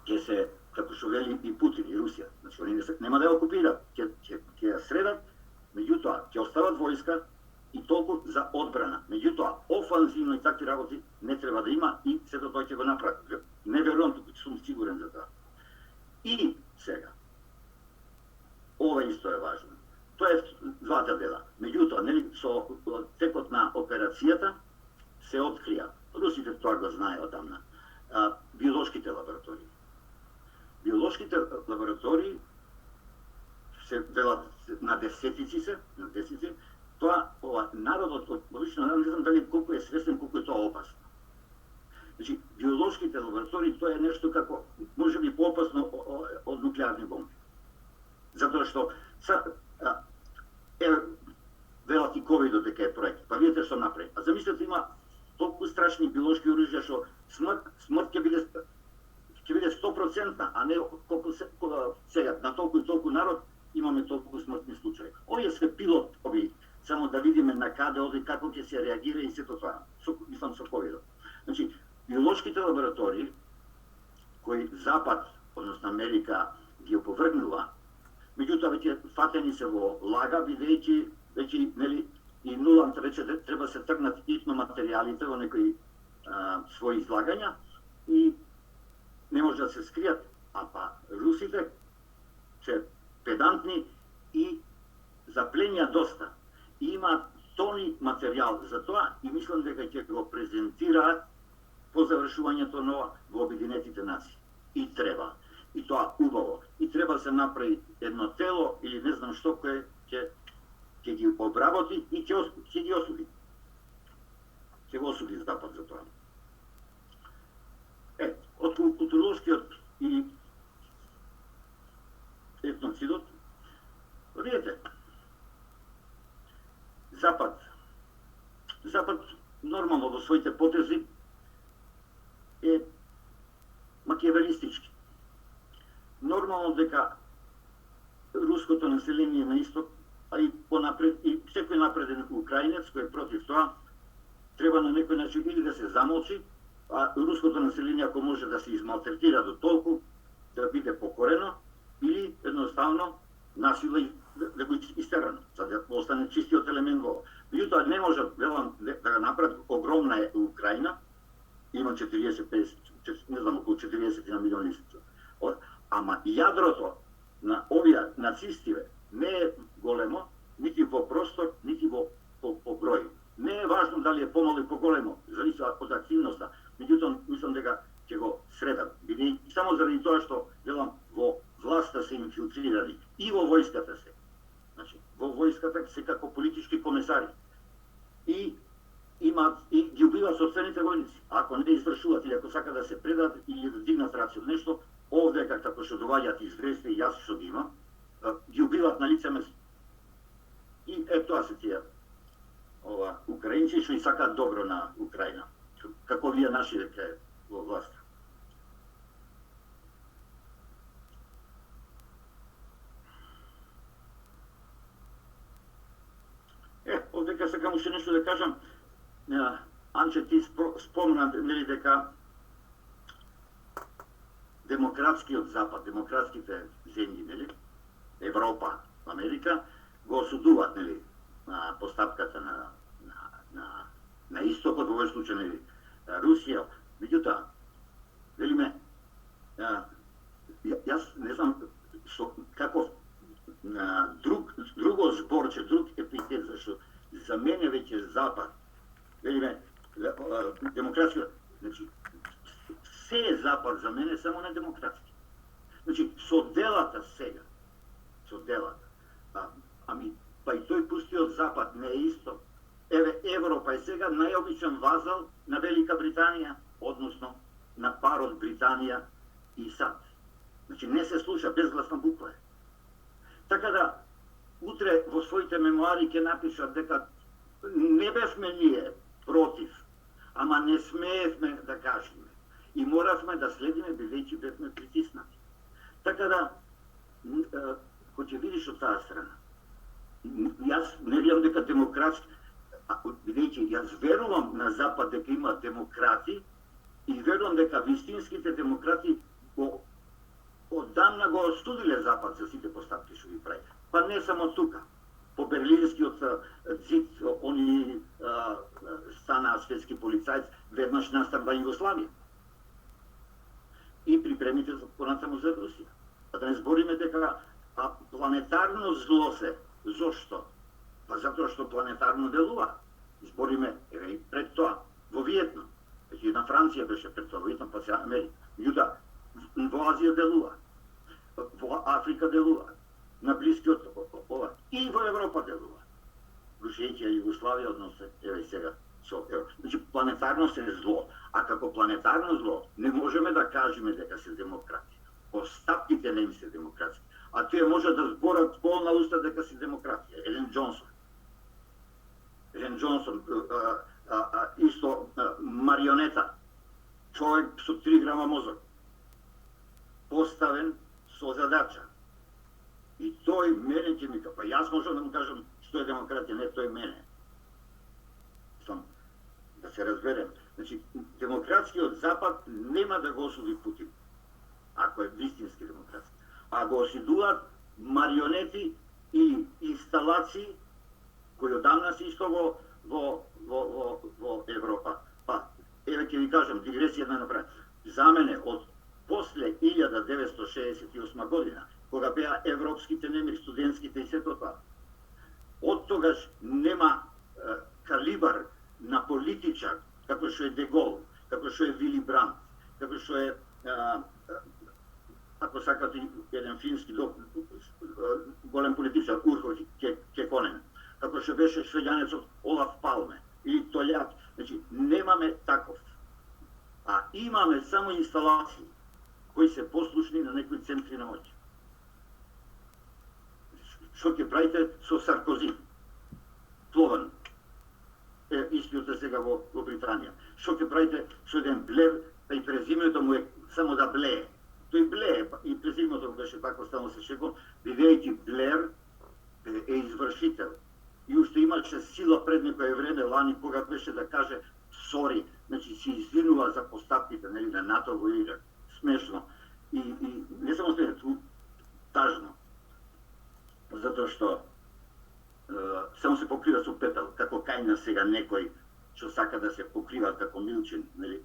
ќе се, како што вели и Путин и Русија, значи, они нема да ја окупираат, ќе ја средат, меѓутоа, ќе остават војска и толку за одбрана. Меѓутоа, офанзивно и такви работи не треба да има и сето тоа ќе го направи. Не верувам, туку сум сигурен за тоа. И сега, ова исто е важно. Тоа е двата дела. Меѓутоа, нели, со текот на операцијата се открија, русите тоа го знае одамна, биолошките лаборатории. Биолошките лаборатории се велат на десетици, тоа народот лично не знам дали колку е свесен колку е тоа опасно. Значи, биолошките лаборатории тоа е нешто како можеби поопасно од нуклеарни бомби. Затоа што велат и ковидот дека е проект. Па видите што направи. А замислете, има толку страшни биолошки оружја што смрт ќе биде 100%, а не колку сега на толку и толку народ имаме толку смртни случаи. Овие се пилотови, само да видиме на каде оди, како ќе се реагира и сето тоа. Мислам со ковидот. Значи, биолошките лаборатории кои Запад, односно Америка, ги оповргнува, меѓутоа веќе фатени се во лага, бидејќи веќе нели и нуланта веќе треба се тргнат итно материјалите во некои своји излагања и не може да се скријат, а па русите се педантни и запленија доста. И има тони материјал за тоа и мислам дека ќе го презентираат по завршувањето во Обединетите нации. И треба. И тоа убаво. И треба да се направи едно тело или не знам што кое ќе ги обработи и ќе ги осуди. Ќе го осуди Запад за тоа. Од културолошкиот и етноцидот, видите, Запад нормално во своите потези е макиавелистички. Нормално дека руското население на исток, а и понапред, и секој напреден украинец кој е против тоа, треба на некој начин или да се замолчи, а руското население ако може да се измалтретира до толку, да биде покорено, или едноставно насила да го истерано, за да остане чистиот елемент во. Меѓутоа не може да го направат огромна е Украина, има 40-50, не знам, околу 40 на милиони. Ама јадрото на овие нацистиве не е големо, нити во простор, нити по број. Не е важно дали е помало и поголемо, зависи од активноста. Меѓутоа, мислам дека ќе го средат. Бидејќи само заради тоа што, велам, во власта се инфилтрирани и во војската се. Значи, во војската се како политички комесари. И ги убиваат собствените војници. Ако не извршуваат или ако сака да се предат или да дигнат рација нешто, овде како што доаѓаат извести и јас што ги имам, ги убиваат на лице место. И тоа се тие украинци што и сакаат добро на Украина. Како вие наши дека е во власт. Овдека сакам уште нешто да кажам. Анче, ти спомна нели дека демократскиот Запад, демократските земји, нели, Европа, Америка, го осудуваат, нели, постапката на истокот, во овој случај, нели, Русија. Меѓутоа, велиме, јас не знам каков друго зборче, друг епитет, зашто за мене веќе Запад, велиме, демократскиот, значи, се е Запад за мене, само не демократски. Значи, со делата сега, со делата, ами, па и тој пустиот Запад не е исто. Еве, Европа е сега најобичен вазал на Велика Британија, односно на парот Британија и САД. Значи, не се слуша, безгласна буква е. Така да, утре во своите мемуари ќе напишат дека не бевме ние против, ама не смеевме да кажеме. И моравме да следиме, бидејќи бевме притиснати. Така да, кој ќе видиш од таа страна, јас не видам дека демократски, бидејќи јас верувам на Запад дека има демократи и верувам дека вистинските демократи одамна го осудиле Запад за сите постапки што ги прави. Па не само тука. По Берлинскиот зид, они станаа светски полицајци, веднаш настанува Југославија. И припремите понатаму за Русија. А да не збориме дека планетарно зло се. Зошто? Па затоа што планетарно делува. Збориме, и пред тоа, во Виетнам. И на Франција беше пред тоа, во Виетнам, па се Америка. Јуда, во Азија делува. Во Африка делува. на Блискиот ова и во Европа делува. Рушејќи Југославија односно еве сега со значи планетарно се зло, а како планетарно зло не можеме да кажеме дека се демократи. Постапките не им се демократски, а тие може да зборат полна уста дека се демократија. Елен Џонсон, исто марионета, човек со 3 грама мозок, поставен со задача. И тој мене ќе ми кажа, јас можам да му кажам што е демократија, не тој мене. Да се разберем. Значи, демократскиот Запад нема да го осуди Путин, ако е вистински демократски. А го осудуваат марионети и инсталации кои одамна се исто во Европа. Па, еве ќе ви кажам, дигресија да направам. За мене, од после 1968 година, кога беа европските немири, студентските и сето тоа, од тогаш нема калибар на политичар, како што е Де Гол, како што е Вили Бранд, како што е, ако сакате, еден фински голем политичар, Урхо Кеконен, како што беше швеѓанецот Олаф Палме, или Тољак, значи, немаме таков. А имаме само инсталации кои се послушни на некои центри на моќ. Што ќе правите со Саркози? Пловен. Истиот е сега во Британија. Што ќе правите со еден Блер, па и презимето му е само да блее. Тој блее, и презимето му беше така, стално се шекол, бидејќи Блер е извршител. И уште имаше сила пред некој време лани, кога беше да каже сори, значи се извинува за постапките, нели, на НАТО во Ирак. Смешно. И не само смешно, тажно. Затоа што само се покрива со петал, како Кајна сега некој што сака да се покрива како Милчин, нели?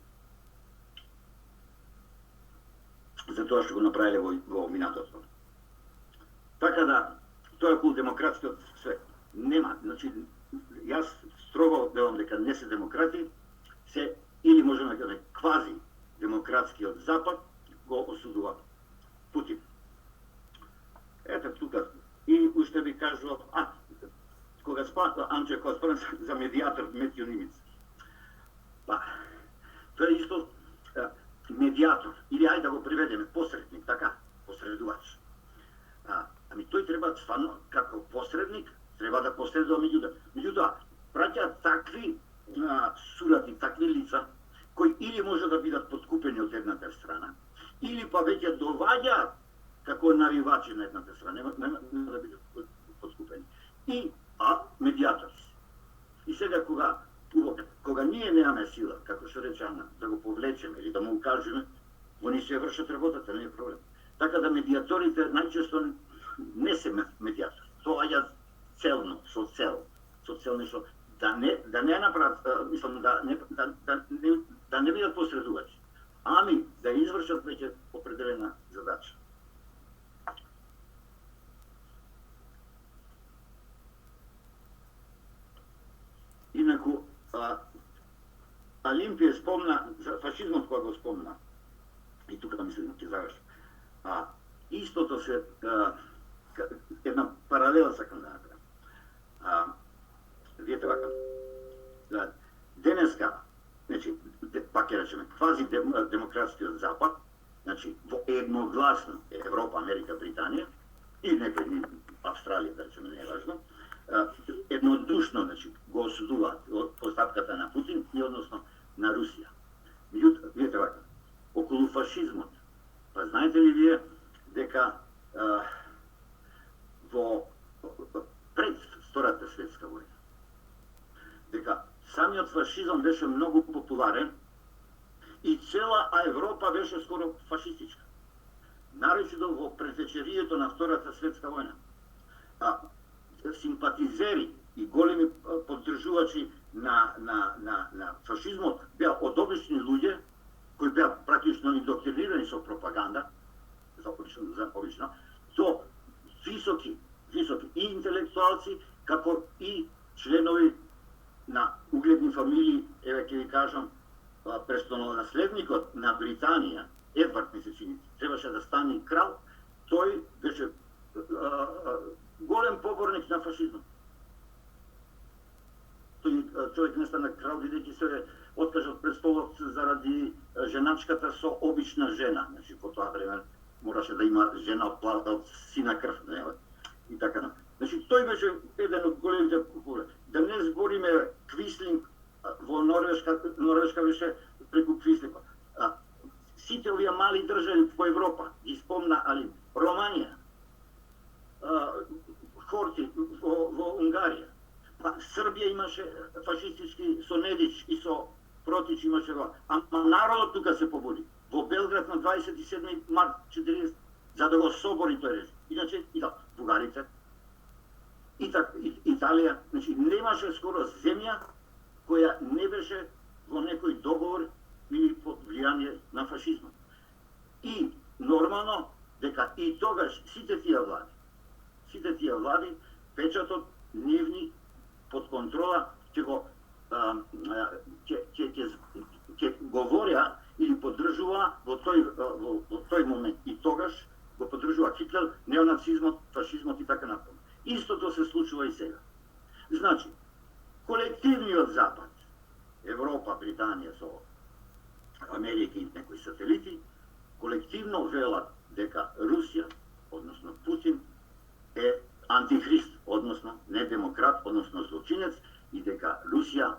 Затоа што го направиле во минатото. Така да, тоа е кул демократскиот свет. Нема, значи, јас строго велам дека не се демократи, се или можеме да кажеме квази демократскиот Запад го осудува Путин. Ето тука. И уште ви кажував, кога Анче, кога спомнам за медиатор Метјо Нимиц. Па, тоа е исто медиатор, или ајде да го приведеме, посредник, така, посредувач. Ами тој треба стварно, како посредник, треба да посредува меѓутоа, праќа такви сурати, такви лица, кои или може да бидат подкупени од едната страна, или па веќе доваѓаат како навивачи на едната страна, нема да бидат подкупени. Медиатор. И сега кога ние немаме сила, како што рече Ана, да го повлечеме или да му укажеме, они се вршат работата, не е проблем. Така да медиаторите најчесто не се медиатори. Тоа ја целно, со цел нешто, да не направат, мислам, да не бидат посредувачи, ами да извршат веќе определена задача. Инаку, Алимпија спомна, за фашизмот кога го спомна, и тука мислам ќе завршам, истото се, една паралела сакам да направам. Видете вака, денеска, значи, пак ќе речеме, квази демократскиот Запад, значи, во едногласно Европа, Америка, Британија, и некој Австралија, да речеме, не е важно, еднодушно, значи, го осудуваат постапката на Путин и односно на Русија. Меѓутоа, видете вака, околу фашизмот, па знаете ли вие дека пред Втората светска војна, дека самиот фашизам беше многу популарен и цела Европа беше скоро фашистичка. Наречено во претечерието на Втората светска војна. Симпатизери и големи поддржувачи на фашизмот беа од обични луѓе кои беа практично индоктринирани со пропаганда, за обично, до високи и интелектуалци, како и членови на угледни фамилии. Еве ќе ви кажам, престолонаследникот на Британија, Едвард ми се чини, требаше да стане крал, тој беше фашизмот. Тој човек не стана крал бидејќи се откажа од престолот заради женачката со обична жена. Значи, по тоа време мораше да има жена од сина крв, и така. Значи, тој беше еден од големите популари. Да не збориме Квислинг во Норвешка беше преку Квислинг. Сите овие мали држави по Европа, ги спомна Алим, Романија, Хорти во Унгарија, Србија имаше фашистички со Недич и со Протич имаше во. Ама народот тука се побуди. Во Белград на 27 март 40 за да го собори тој режим. Иначе и да, бугарите, Италија, значи немаше скоро земја која не беше во некој договор или под влијание на фашизмот. И нормално дека и тогаш сите тие влади, печатот нивни под контрола ќе говореа или поддржува во тој момент. И тогаш го поддржува Хитлер, неонацизмот, фашизмот и така натаму. Истото се случува и сега. Значи, колективниот Запад, Европа, Британија со Америка и некои сателити, колективно велат дека Русија, односно Путин, е антихрист, односно недемократ, односно злочинец, и дека Русија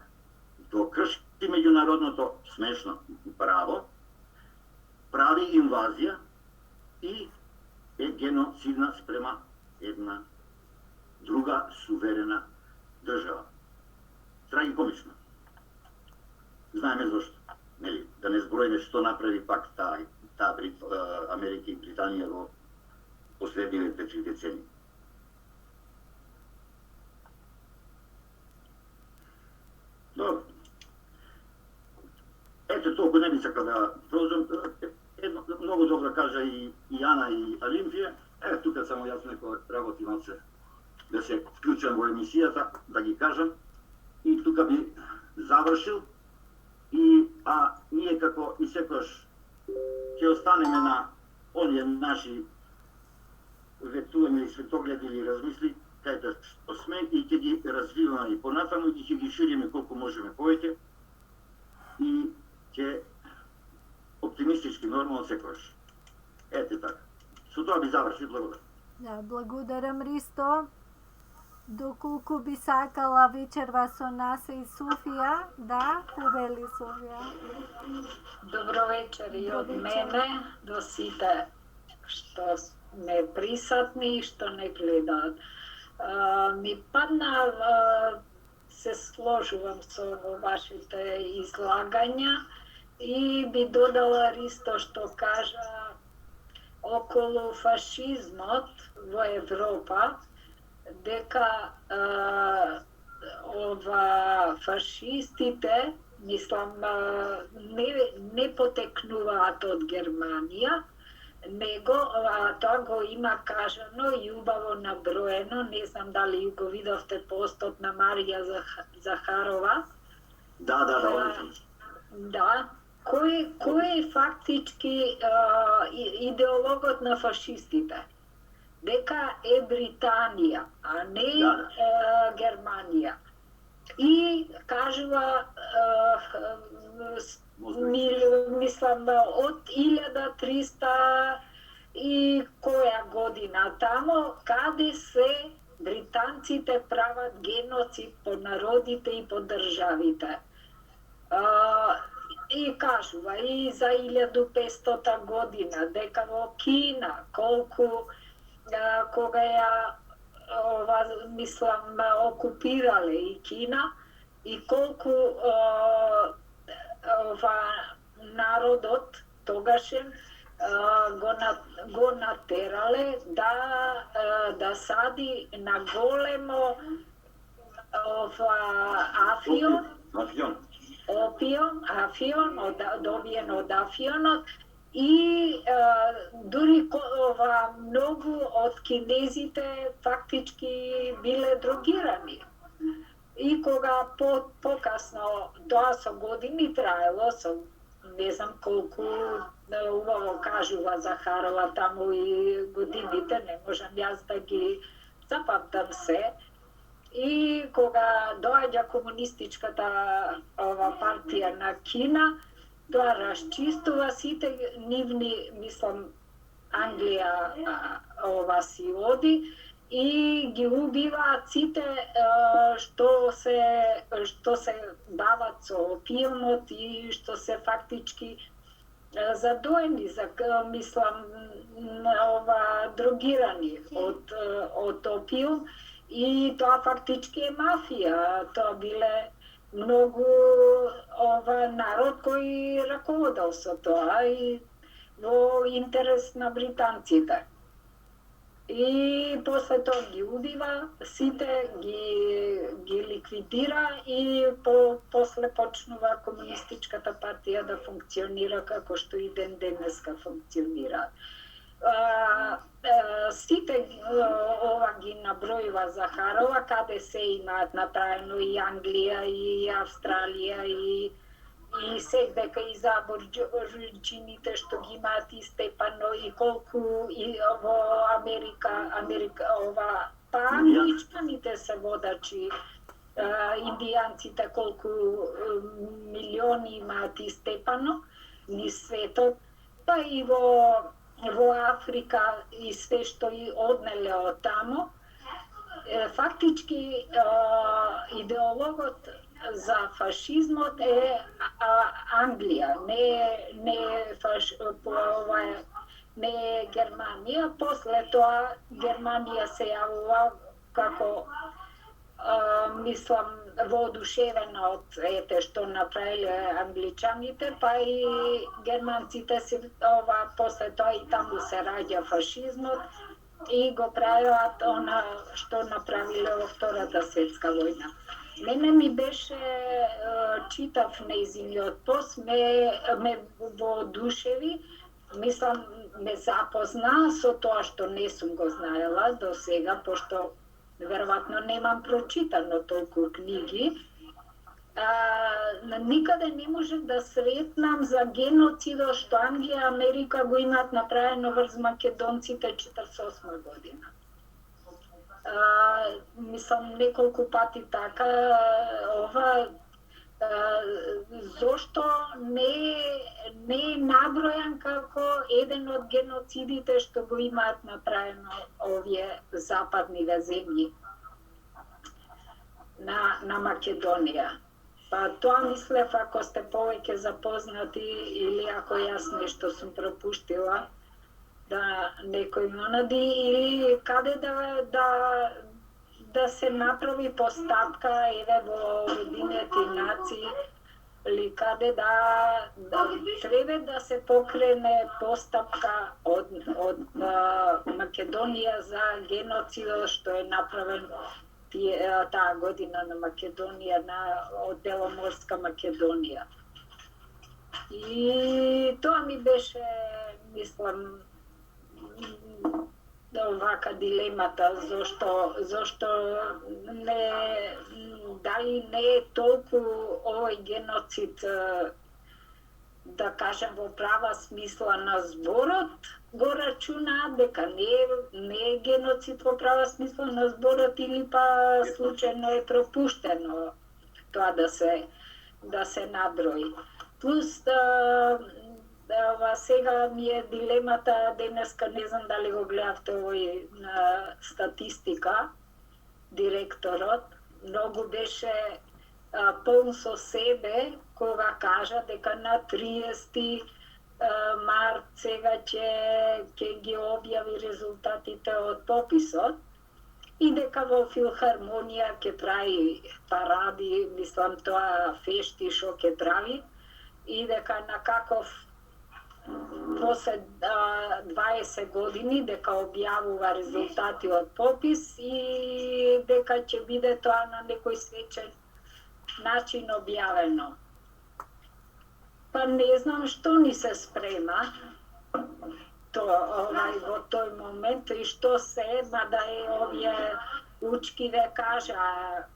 го крши меѓународното смешно право, прави инвазија и е геноцидна спрема една друга суверена држава. Трагикомично. Знаеме зошто. Нели, да не зброиме што направи пак Америка и Британија во последнивите 4 децении. Добро. Ето толку не би сакал да продолжам. Многу добро кажа и Јана и Алимфија. Тука само јас некој работи малце да се вклучам во емисијата, да ги кажам. И тука би завршил. Ние како и секојаш ќе останеме на оние наши ветувања и светогледи или размисли, кајде што сме, и ќе ги развиваме и понатаму, и ќе ги шириме колку можеме повеќе, и ќе оптимистички нормално секојаш. Ете така. Со тоа би завршил, благодарам. Да, благодарам, Ристо. Доколку би сакала вечерва со нас и Софија, да, повели Софија. Добро вечер и од мене до сите што не присутни и што не гледаат. Ми падна, се сложувам со вашите излагања и би додала Ристо што кажа околу фашизмот во Европа, дека фашистите, мислам, не потекнуваат од Германија, него тоа го има кажано и убаво наброено, не знам дали го видовте постот на Марија Захарова. Да, кој е фактички идеологот на фашистите? Дека е Британија, а не Германија. И кажува, мислам, од 1300 и која година тамо, каде се британците прават геноцид по народите и по државите. И кажува и за 1500 година, дека во Кина, колку кога ја мислам окупирале и Кина, и колку народот тогашен го натерале да сади на големо афион, добиен од афионот, и дури многу од кинезите фактички биле дрогирани. И кога покасно, тоа со години траело, со не знам колку, убаво кажува Захарова таму и годините, не можам јас да ги запамтам се, И кога доаѓа комунистичката партија на Кина, тоа расчистува сите нивни, мислам, Англија си оди и ги убиваат сите што се бават со опиумот и што се фактички задоени, мислам, дрогирани од опиум, и тоа фактички е мафија. Тоа биле многу народ кој раководел со тоа и во интерес на британците. И после тоа ги убива, сите ги ликвидира и после почнува комунистичката партија да функционира како што и ден денеска функционира. Сите ова ги набројува Захарова, каде се имаат направено и Англија, и Австралија, и секдека и за абориџините што ги имаат и Степано, и колку и во Америка, американите се водачи, индијанците колку милиони имаат и Степано, низ светот, па и во Африка и све што и однеле од тамо. Фактички идеологот за фашизмот е Англија, не Германија. После тоа Германија се јавува како, мислам, воодушевена од што направиле англичаните, па и германците се после тоа и таму се раѓа фашизмот и го прават она што направиле во Втората светска војна. Мене ми беше, читав нејзиниот пост, ме воодушеви, мислам, ме запозна со тоа што не сум го знаела до сега, пошто веројатно немам прочитано толку книги. Никаде не можев да сретнам за геноцидот што Англија и Америка го имаат направено врз македонците 48 година. Мислам, неколку пати така, зошто не е набројан како еден од геноцидите што го имаат направено овие западниве земји на Македонија. Па тоа мислев, ако сте повеќе запознати или ако јас нешто сум пропуштила, да некој монади или каде да се направи постапка еве во Обединети нации или каде да треба да се покрене постапка од Македонија за геноцидот што е направен таа година на Македонија, од Беломорска Македонија. И тоа ми беше, мислам, овака дилемата, зошто дали не е толку овој геноцид, да кажем, во права смисла на зборот, го рачунаат дека не е геноцид во права смисла на зборот или па случајно е пропуштено тоа да се наброи. Плюс сега ми е дилемата, денеска не знам дали го гледавте овој статистика, директорот, многу беше полн со себе кога кажа дека на 30 март сега ќе ги објави резултатите од пописот и дека во филхармонија ќе прави паради, мислам тоа фешти што ќе прави и дека на каков после 20 години дека објавува резултати од попис и дека ќе биде тоа на некој свечен начин објавено. Па не знам што ни се спрема во тој момент и што се, мада е овие учкиве кажа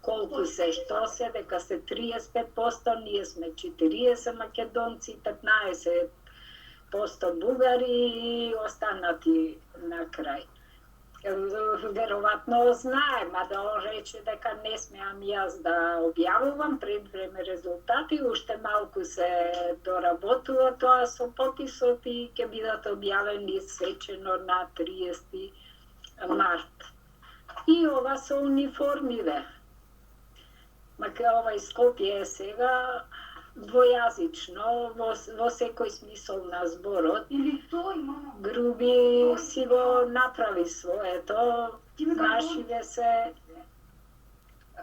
колку се, што се, дека се 35%, ние сме 40 македонци, 15% бугари и останати на крај. Verovatno знае, мада он рече дека не смеам јас да објавувам пред време резултати, уште малку се доработува тоа со пописот и ќе бидат објавени свечено на 30 март. И ова со униформиве. Маке ова из Скопје е сега двојазично во секој смисол на зборот. Груби си го направи своето, нашиве се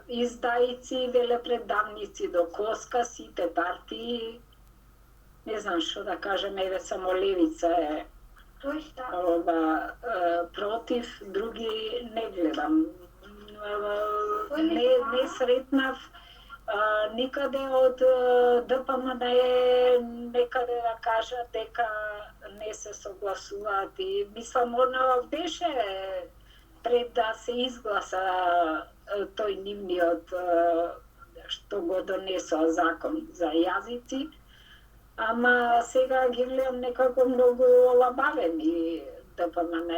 издајци, велепредавници до коска, сите партии, не знам што да кажем, еве само левица е против, други не гледам. Не сретнав никаде од ДПМН некаде да кажат дека не се согласуваат и мислам она беше пред да се изгласа тој нивниот што го донесоа закон за јазици, ама сега ги гледам некако многу олабавени ДПМН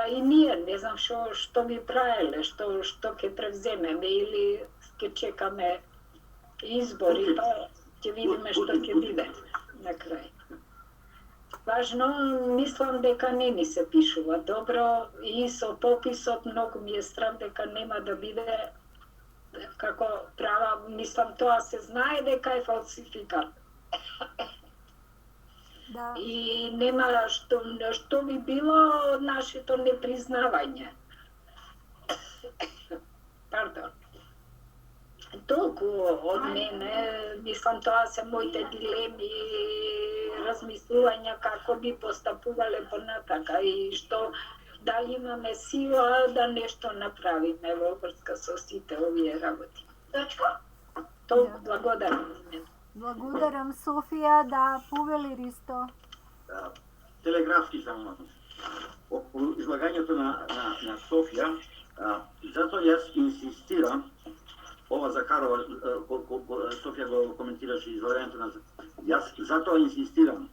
и ние не знам што би правеле, што ќе превземеме или ќе чекаме избори, па ќе видиме што ќе биде на крај. Важно, мислам дека не ни се пишува добро и со пописот многу ми е страх дека нема да биде како права, мислам тоа се знае дека е фалсификат. Да. И нема што би било од нашето непризнавање. Пардон. Толку од мене, мислам тоа се моите дилеми, размислувања како би постапувале понатака и што дали имаме сила да нешто направиме во врска со сите овие работи. Точка. Толку благодарам. Благодарам, Софија, да повели Ристо. Телеграфски само излагањето на Софија, затоа јас инсистирам, ова Захарова, Софија го коментираше излагањето на јас затоа инсистирам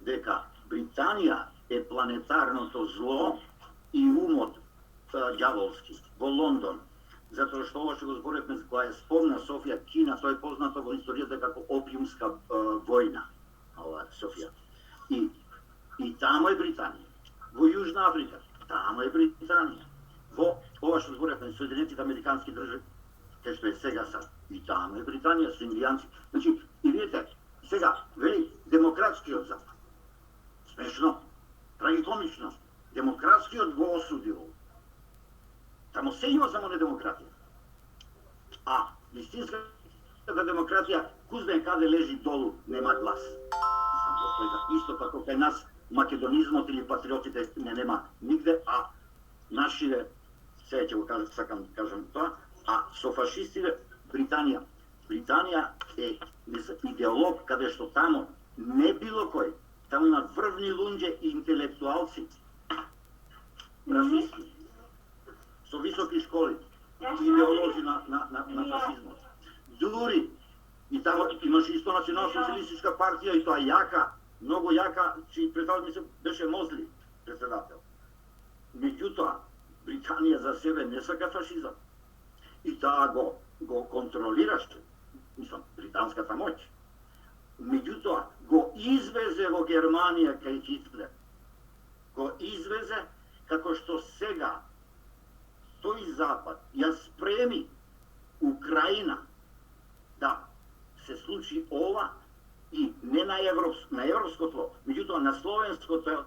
дека Британија е планетарното зло и умот ѓаволски во Лондон. Затоа што ова што го зборевме кога е спомна Софија, Кина, тоа е познато во историјата како опиумска војна, ова Софија. И тамо е Британија. Во Јужна Африка, тамо е Британија. Во ова што зборевме Соединетите Американски држави, кај што е сега сад, и тамо е Британија, со индијанци. Значи, и видите, сега вели демократскиот запад. Смешно, трагикомично, демократскиот го осудил. Тамо се има само не демократија. А вистинската демократија, кузбен каде лежи долу, нема глас. Исто како кај нас македонизмот или патриотите нема нигде, а нашите, сега ќе го кажам, сакам да кажам тоа, а со фашистите Британија е идеолог каде што тамо не било кој, тамо има врвни лунѓе и интелектуалци, расисти, со високи школи, идеолози на фашизмот. Дури, и тамо имаше исто национал-социалистичка партија и тоа јака, многу јака, чиј председател мислам беше Мозли, председател. Меѓутоа, Британија за себе не сака фашизам. И таа го контролираше, мислам, британската моќ. Меѓутоа, го извезе во Германија кај Хитлер. Го извезе како што сега тој Запад ја спреми Украина да се случи ова и не на европско тло, меѓутоа на словенско тло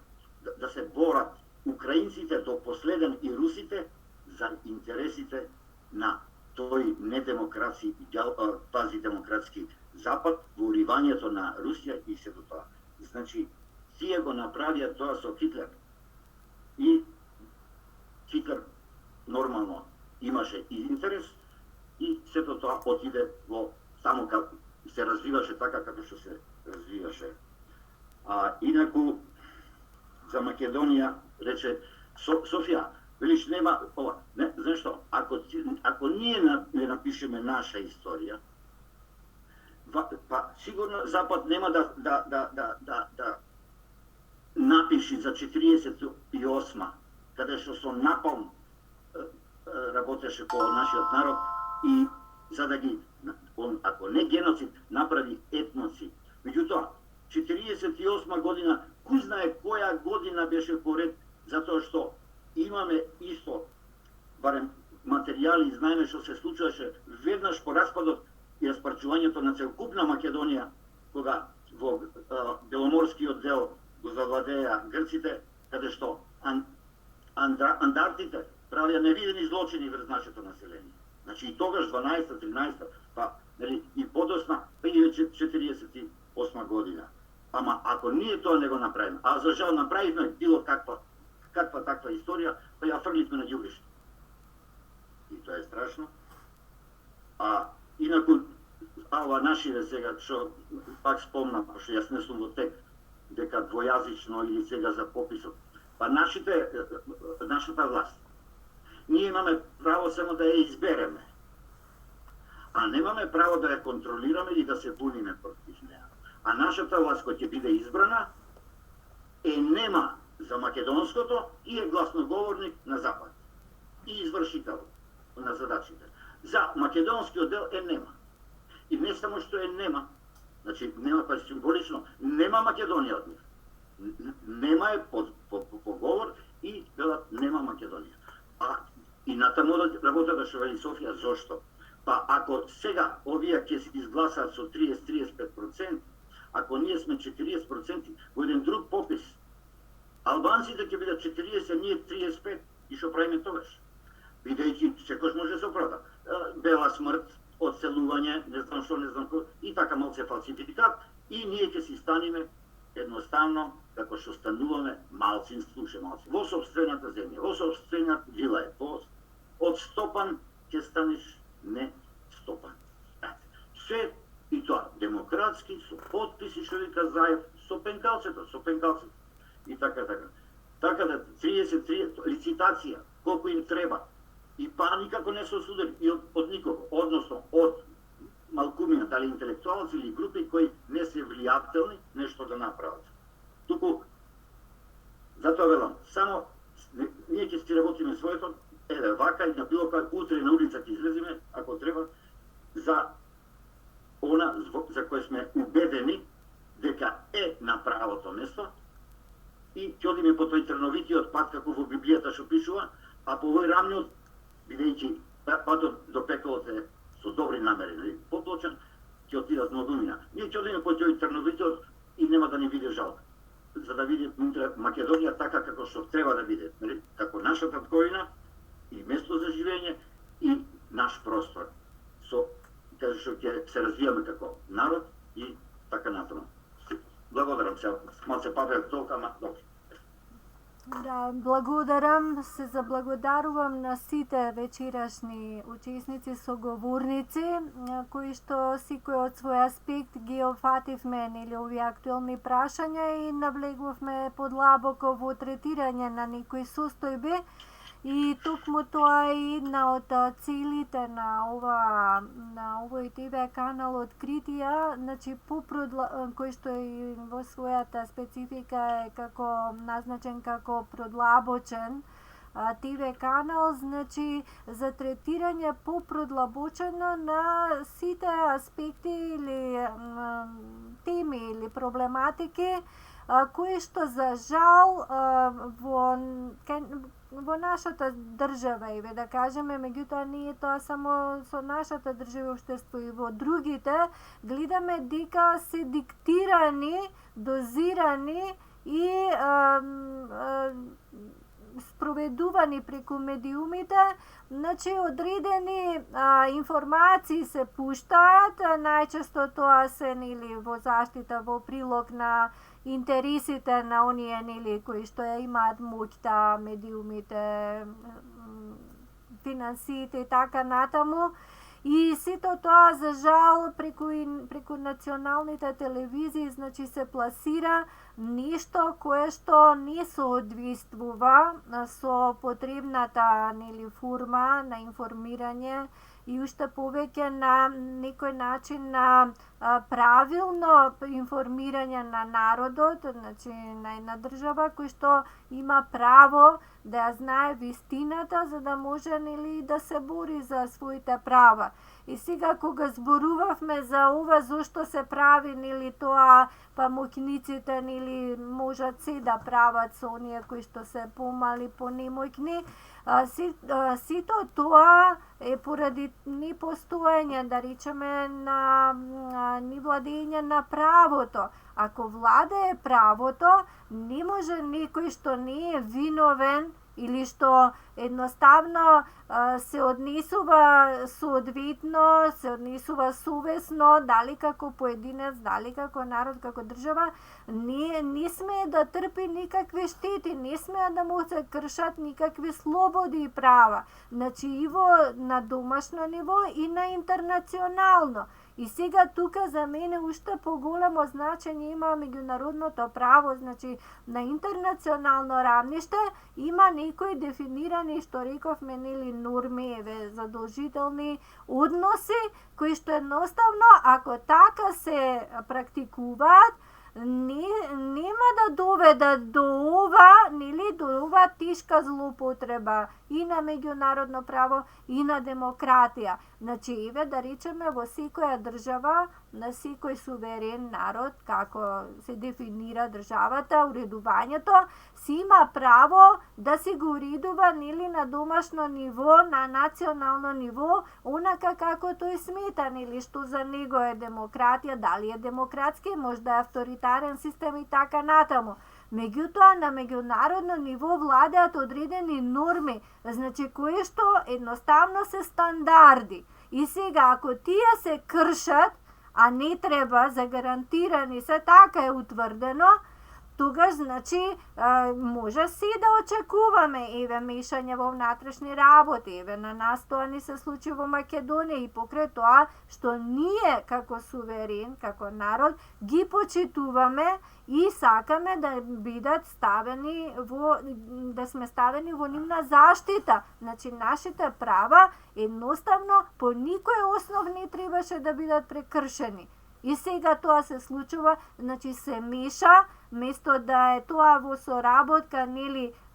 да се борат украинците до последен и русите за интересите на тој недемократски, пази демократски Запад во уривањето на Русија и сето тоа. Значи, тие го направија тоа со Хитлер. И Хитлер нормално имаше и интерес и сето тоа отиде во само како се развиваше така како што се развиваше. Инаку за Македонија рече Софија, велиш нема ова, не, знаеш што, ако ние не напишеме наша историја, па сигурно Запад нема да напиши за 48 каде што со напалм работеше по нашиот народ и за да ги, он, ако не геноцид, направи етноцид. Меѓутоа, 48 година, кој знае која година беше поред, затоа што имаме исто, барем материјали, знаеме што се случуваше веднаш по распадот и распарчувањето на целокупна Македонија, кога во Беломорскиот дел го завладеа грците, каде што андартите правија невидени злочини врз нашето население. Значи и тогаш 12-13, па нели и подосна, па и 48 година. Ама ако ние тоа не го направиме, а за жал направивме било каква таква историја, па ја фрливме на ѓубиште. И тоа е страшно. А инаку ова нашиве сега, што пак спомнам, пошто јас не сум во тек, дека двојазично или сега за пописот. Па нашата власт, ние имаме право само да ја избереме, а немаме право да ја контролираме или да се буниме против неа. А нашата власт која ќе биде избрана нема за македонското и е гласноговорник на Запад и извршител на задачите. За македонскиот дел нема. И не само што нема, значи нема, па символично, нема Македонија од нив. Нема е по говор и велат нема Македонија. А и натаму работата што вели Софија, зошто? Па ако сега овие ќе се изгласаат со 30-35%, ако ние сме 40%, во еден друг попис, албанците ќе бидат 40, ние 35, и што правиме тогаш? Бидејќи секој може да се оправда. Бела смрт, одселување, не знам што, не знам кој, и така малце фалсификат, и ние ќе си станеме едноставно, како што стануваме малцинство, во собствената земја, во собствената вила е, од стопан ќе станеш не стопан. Се и тоа демократски, со подписи, што вика Заев, со пенкалцето. И така. Така да 33 лицитација, колку им треба, и па никако не се осудени и од никого, односно од малкумина, дали интелектуалци или групи кои не се влијателни нешто да направат. Туку, затоа велам, само ние ќе си работиме своето, вака и на било кој утре на улица ќе излеземе, ако треба, за она за кој сме убедени дека е на правото место и ќе одиме по тој трновитиот пат како во Библијата што пишува, а по овој рамниот, бидејќи патот до пеколот е со добри намери, поплочен, ќе отидат на одумина. Ние ќе одиме по тој трновитиот и нема да ни биде жалко. За да види Македонија така како што треба да биде, како нашата тковина и место за живење и наш простор. Со каде што ќе се развијаме како народ и така натаму. Благодарам се, малце папе толка, ама добро. Да, благодарам, се заблагодарувам на сите вечерашни учесници, соговорници, кои што секој од свој аспект ги опфативме нели овие актуелни прашања и навлегувавме подлабоко во третирање на некои состојби. И токму тоа е една од целите на овој ТВ канал Откритија, значи кој што и во својата специфика е како назначен како продлабочен ТВ канал, значи за третирање продлабочено на сите аспекти или теми или проблематики кои што за жал во нашата држава, и да кажеме, меѓутоа не е тоа само со нашата држава и општество, и во другите, гледаме дека се диктирани, дозирани и спроведувани преку медиумите, значи одредени информации се пуштаат, најчесто тоа се нели во заштита, во прилог на интересите на оние нели кои што ја имаат моќта, медиумите, финансиите и така натаму. И сето тоа за жал преку националните телевизии значи се пласира нешто кое што не соодветствува со потребната форма на информирање и уште повеќе на некој начин на правилно информирање на народот, значи на една држава кој што има право да ја знае вистината за да може да се бори за своите права. И сега кога зборувавме за ова зошто се прави тоа, па моќниците можат се да прават со оние кои што се помали, понемоќни, сето тоа е поради непостоење, да речеме, на невладење на правото. Ако владее правото, не може некој што не е виновен или што едноставно се однесува соодветно, се однесува совесно, дали како поединец, дали како народ, како држава, не смее да трпи никакви штети, не смее да му се кршат никакви слободи и права. Значи и на домашно ниво и на интернационално. И сега тука за мене уште поголемо значење има меѓународното право, значи на интернационално рамниште има некои дефинирани, што рековме, норми, задолжителни односи, кои што едноставно, ако така се практикуваат, нема да доведат до ова тешка злоупотреба и на меѓународно право и на демократија. Значи, да речеме, во секоја држава, на секој суверен народ, како се дефинира државата, уредувањето, си има право да се го уредува на домашно ниво, на национално ниво, онака како тој смета, што за него е демократија, дали е демократски, може да е авторитарен систем и така натаму. Меѓутоа, на меѓународно ниво владеат одредени норми, значи кои што едноставно се стандарди. И сега, ако тие се кршат, а не треба, загарантирани се, така е утврдено, тогаш, значи, може си да очекуваме, мешање во внатрешни работи, на нас тоа ни се случи во Македонија и покрај тоа, што ние, како суверен, како народ, ги почитуваме и сакаме да бидат ставени да сме ставени во нивна заштита. Значи, нашите права едноставно по никој основ не требаше да бидат прекршени. И сега тоа се случува, значи се меша, место да е тоа во соработка,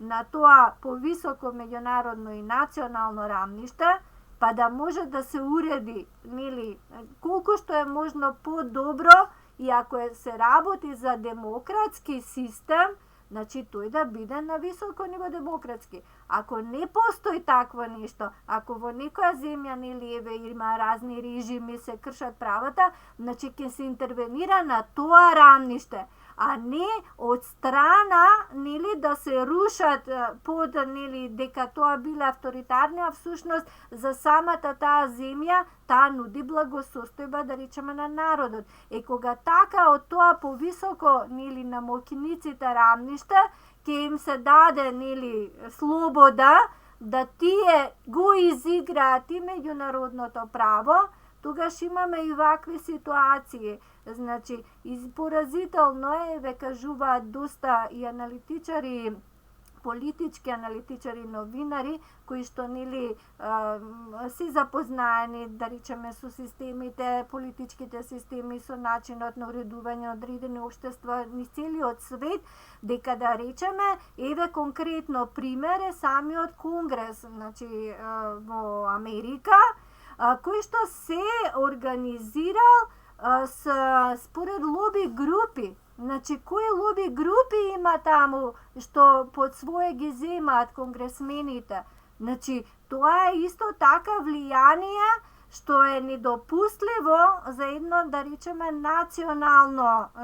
на тоа повисоко меѓународно и национално рамниште, па да може да се уреди, колку што е можно по-добро, и ако се работи за демократски систем, значи тој да биде на високо ниво демократски. Ако не постои такво нешто, ако во некоја земја има разни режими, се кршат правата, значи ќе се интервенира на тоа рамниште, а не од страна да се рушат под дека тоа биле авторитарни, а всушност за самата таа земја таа нуди благосостојба, да речеме, на народот. Кога така од тоа повисоко на моќниците рамниште ќе им се даде слобода да тие го изиграат и меѓународното право, тогаш имаме и вакви ситуации. Значи, поразително е, кажуваат доста и аналитичари, политички аналитичари, новинари, кои што си запознаени, да речеме, со системите, политичките системи, со начинот на уредување одредени општества низ целиот свет, дека, да речеме, конкретно пример е самиот Конгрес, значи, во Америка, кој што се организирал според лоби групи. Значи, кои лоби групи има таму што под своje ги земаат конгресмените? Значи, тоа е исто така влијание што е недопустливо за едно, да речеме,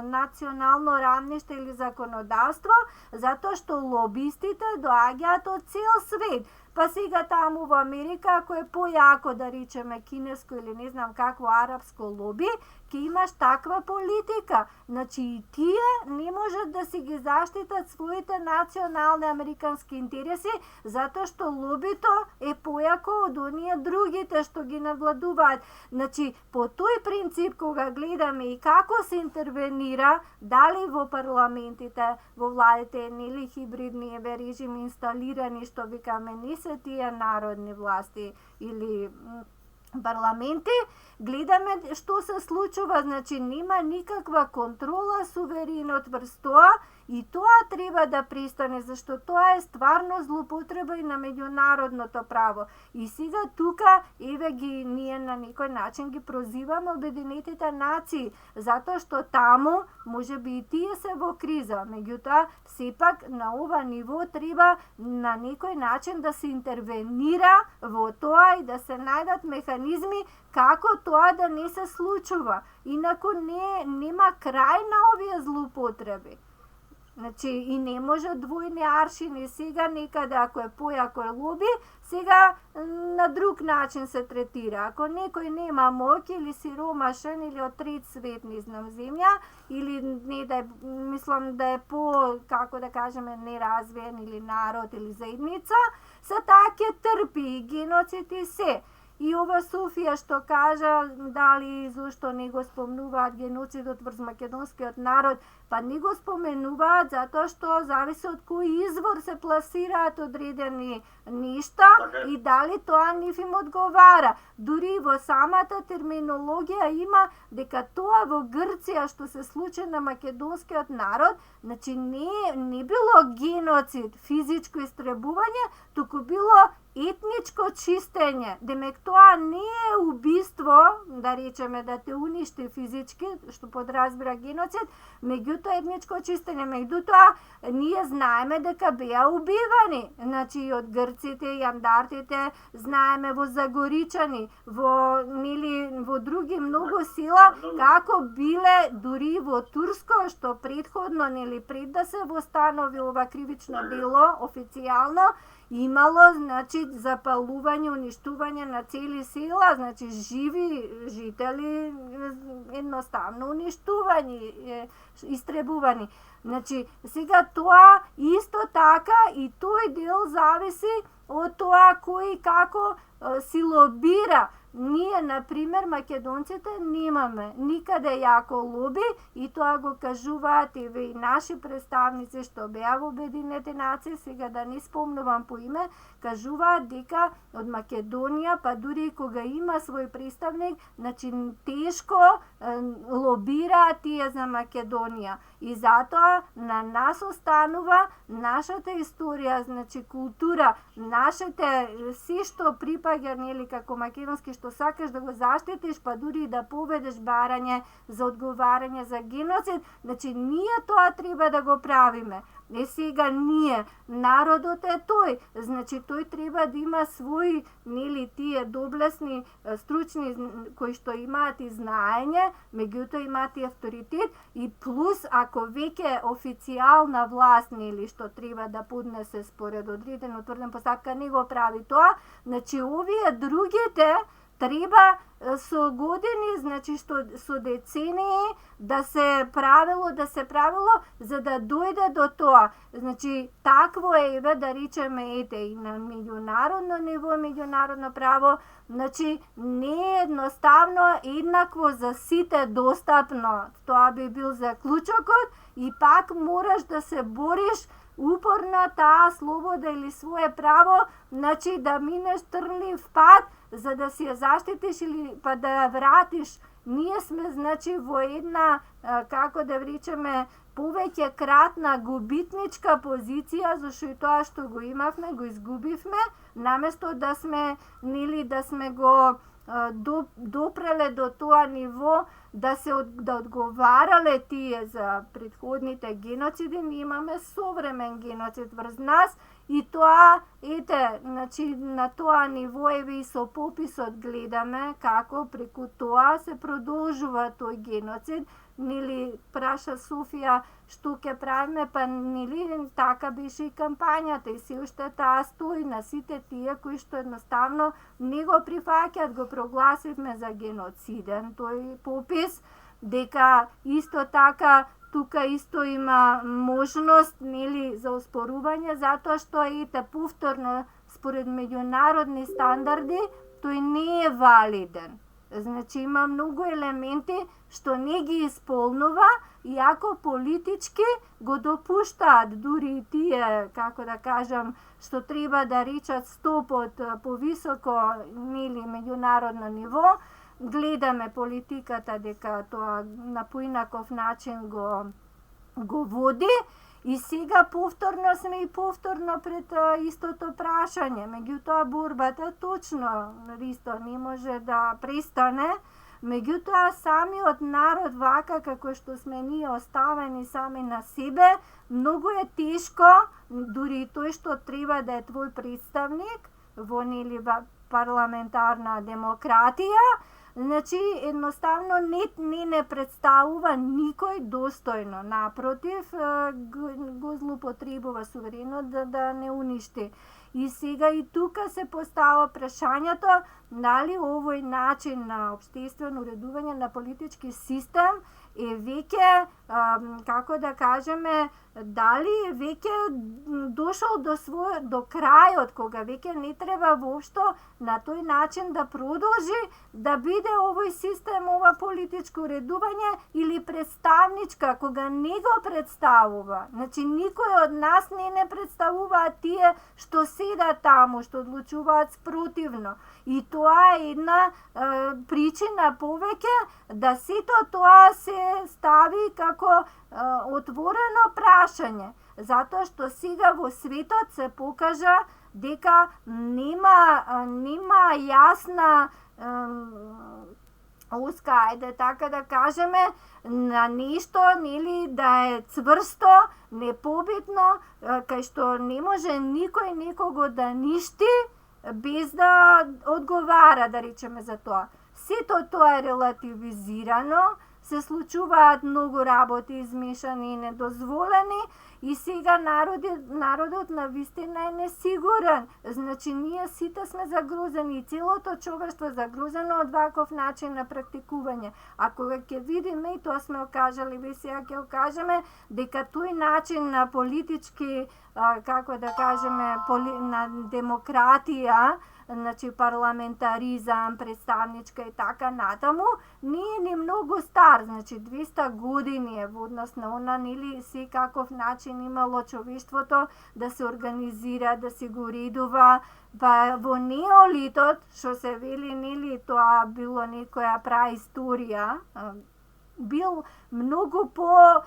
национално рамниште или законодавство, затоа што лобистите доаѓаат од цел свет. Па сега таму во Америка, ако е појако, да речеме, кинеско или не знам какво арапско лоби, ќе имаш таква политика. Значи и тие не можат да си ги заштитат своите национални американски интереси, затоа што лобито е појако од оние другите што ги навладуваат. Значи, по тој принцип, кога гледаме и како се интервенира, дали во парламентите, во владите, нели хибридни режими инсталирани, што викаме, не се тие народни власти или парламенти, гледаме што се случува, значи нема никаква контрола, суверенот врз тоа, и тоа треба да престане, зашто тоа е стварно злоупотреба и на меѓународното право. И сега тука, еве ги, ние на некој начин ги прозиваме Обединетите нации, затоа што таму, може би и тие се во криза, меѓутоа, сепак на ова ниво треба на некој начин да се интервенира во тоа и да се најдат механизми како тоа да не се случува. Инаку нема крај на овие злоупотреби. Значи, и не може двојни аршини. Сега некаде, ако е појако лоби, сега на друг начин се третира. Ако некој нема моќ или сиромашен или од трет свет, не знам, земја, или не да е, мислам да е по, како да кажеме, неразвиен или народ или заедница, се таа ќе трпи и геноцид и се. И ова Софија што кажа, дали зошто не го спомнуваат геноцидот врз македонскиот народ, па не го споменуваат затоа што зависи од кој извор се пласираат одредени нешта и дали тоа нив им одговара. Дури во самата терминологија има дека тоа во Грција што се случи на македонскиот народ, значи не било геноцид, физичко истребување, туку било етничко чистење. Демек тоа не е убиство, да речеме да те уништи физички, што подразбира геноцид, меѓутоа етничко чистење. Меѓутоа ние знаеме дека беа убивани, значи и од грците, и андартите, знаеме во Загоричани, во други многу сила, како биле дури во Турско, што предходно, пред да се востанови ова кривично дело официјално, имало, значи, запалување, уништување на цели села, значи, живи жители едноставно уништувани, истребувани. Значи, сега тоа исто така и тој дел зависи од тоа кој и како си лобира. Ние, например, македонците немаме никаде јако лоби и тоа го кажуваат и наши представници што беа во Обединетите нации, сега да не спомнувам по име, кажуваат дека од Македонија, па дури кога има свој представник, значи тешко лобираат тие за Македонија. И затоа на нас останува нашата историја, значи култура, нашите се што припаѓа, како македонски, што сакаш да го заштитиш, па дури да поведеш барање за одговарање за геноцид, значи ние тоа треба да го правиме. Не сега ние, народот е тој, значи тој треба да има свој, тие доблесни, стручни кои што имаат и знаење, меѓутоа имаат и авторитет и плюс ако веќе официјална власт, што треба да поднесе според одреден утврден постапка, не го прави тоа, значи овие другите треба со години, значи со децении да се правило, за да дојде до тоа. Значи, такво е, да речеме, и на меѓународно ниво, меѓународно право, значи, не е едноставно еднакво за сите достапно. Тоа би бил заклучокот и пак мораш да се бориш упорно таа слобода или свое право, значи да минеш трнлив пат, за да си ја заштитиш или па да ја вратиш. Ние сме, значи, во една, како да речеме, повеќе кратна губитничка позиција, зашто и тоа што го имавме, го изгубивме, наместо да сме, да сме го допреле до тоа ниво, да одговарале тие за претходните геноциди, ние имаме современ геноцид врз нас и тоа, значи, на тоа ниво и со пописот гледаме како преку тоа се продолжува тој геноцид, нели праша Софија што ќе правиме, па нели така беше и кампањата и се уште таа стои на сите тие кои што едноставно не го прифаќаат, го прогласивме за геноциден тој попис, дека исто така тука исто има можност нели за оспорување затоа што ете повторно според меѓународни стандарди тој не е валиден. Значи има многу елементи што не ги исполнува, иако политички го допуштаат дури и тие, како да кажам, што треба да речат стоп од повисоко нели меѓународно ниво. Гледаме политиката дека тоа на поинаков начин го води и сега повторно сме и повторно пред истото прашање. Меѓутоа борбата точно Ристо не може да престане. Меѓутоа самиот народ вака како што сме ние оставени сами на себе, многу е тешко, дури и тој што треба да е твој представник во нели парламентарна демократија, значи едноставно не представува никој достојно, напротив го злоупотребува суверено да не уништи. И сега и тука се постава прашањето дали овој начин на општествено уредување на политички систем е веќе, како да кажеме, дали е веќе дошол до крајот, кога веќе не треба воопшто на тој начин да продолжи да биде овој систем, ова политичко уредување или представничка, кога не го представува. Значи, никој од нас не представуваат тие што седат таму, што одлучуваат спротивно. И тоа е една причина повеќе да сето тоа се стави како отворено прашање, затоа што сега во светот се покажа дека нема јасна уска, ајде така да кажеме, на нешто нели да е цврсто, непобитно, кај што не може никој никого да ништи без да одговара, да речеме за тоа. Сето тоа е релативизирано, се случуваат многу работи измешани и недозволени и сега народот на вистина е несигурен. Значи ние сите сме загрозени и целото човештво е загрозено од ваков начин на практикување. А кога ќе видиме, и тоа сме окажали, и сега ќе окажеме, дека тој начин на политички, како да кажеме, на демократија, значи парламентаризам, представничка и така натаму, не е ни многу стар, значи 200 години е во однос на она, нели секаков начин имало човештвото да се организира, да се го редува, па во неолитот, што се вели, нели тоа било некоја праисторија, бил многу по,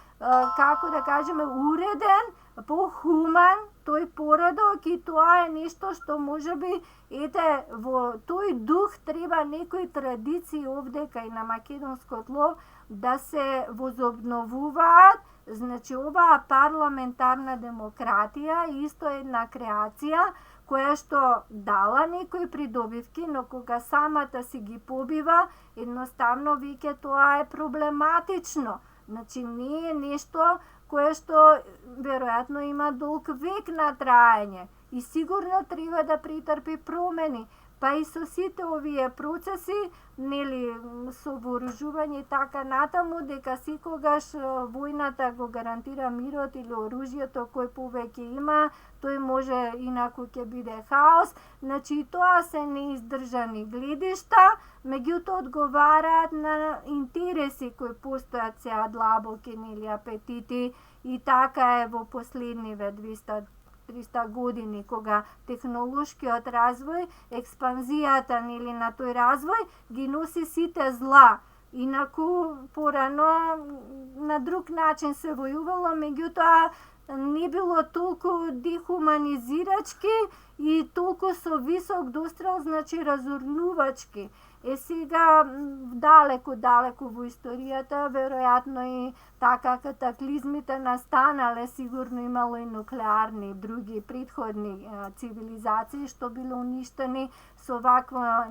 како да кажеме, уреден, по-хуман тој поредок и тоа е нешто што можеби, ете, во тој дух треба некои традиции овде кај на македонско тло да се возобновуваат. Значи, оваа парламентарна демократија исто е една креација која што дала некои придобивки, но кога самата си ги побива, едноставно веќе тоа е проблематично. Значи, не е нешто кое што веројатно има долг век на траење и сигурно треба да претрпи промени. Па и со сите овие процеси, нели, со вооружување и така натаму, дека секогаш војната го гарантира мирот или оружјето кој повеќе има, тој може инаку ќе биде хаос. Значи, тоа се неиздржани гледишта, меѓутоа одговараат на интереси кои постојат сега длабоки, нели, апетити, и така е во последниве 200-300 години, кога технолошкиот развој, експанзијата нели на тој развој ги носи сите зла. Инаку порано на друг начин се војувало, меѓутоа не било толку дехуманизирачки и толку со висок дострел, значи разорнувачки. Сега далеку во историјата, веројатно и така катаклизмите настанале, сигурно имало и нуклеарни други претходни цивилизации што биле уништени со вакво,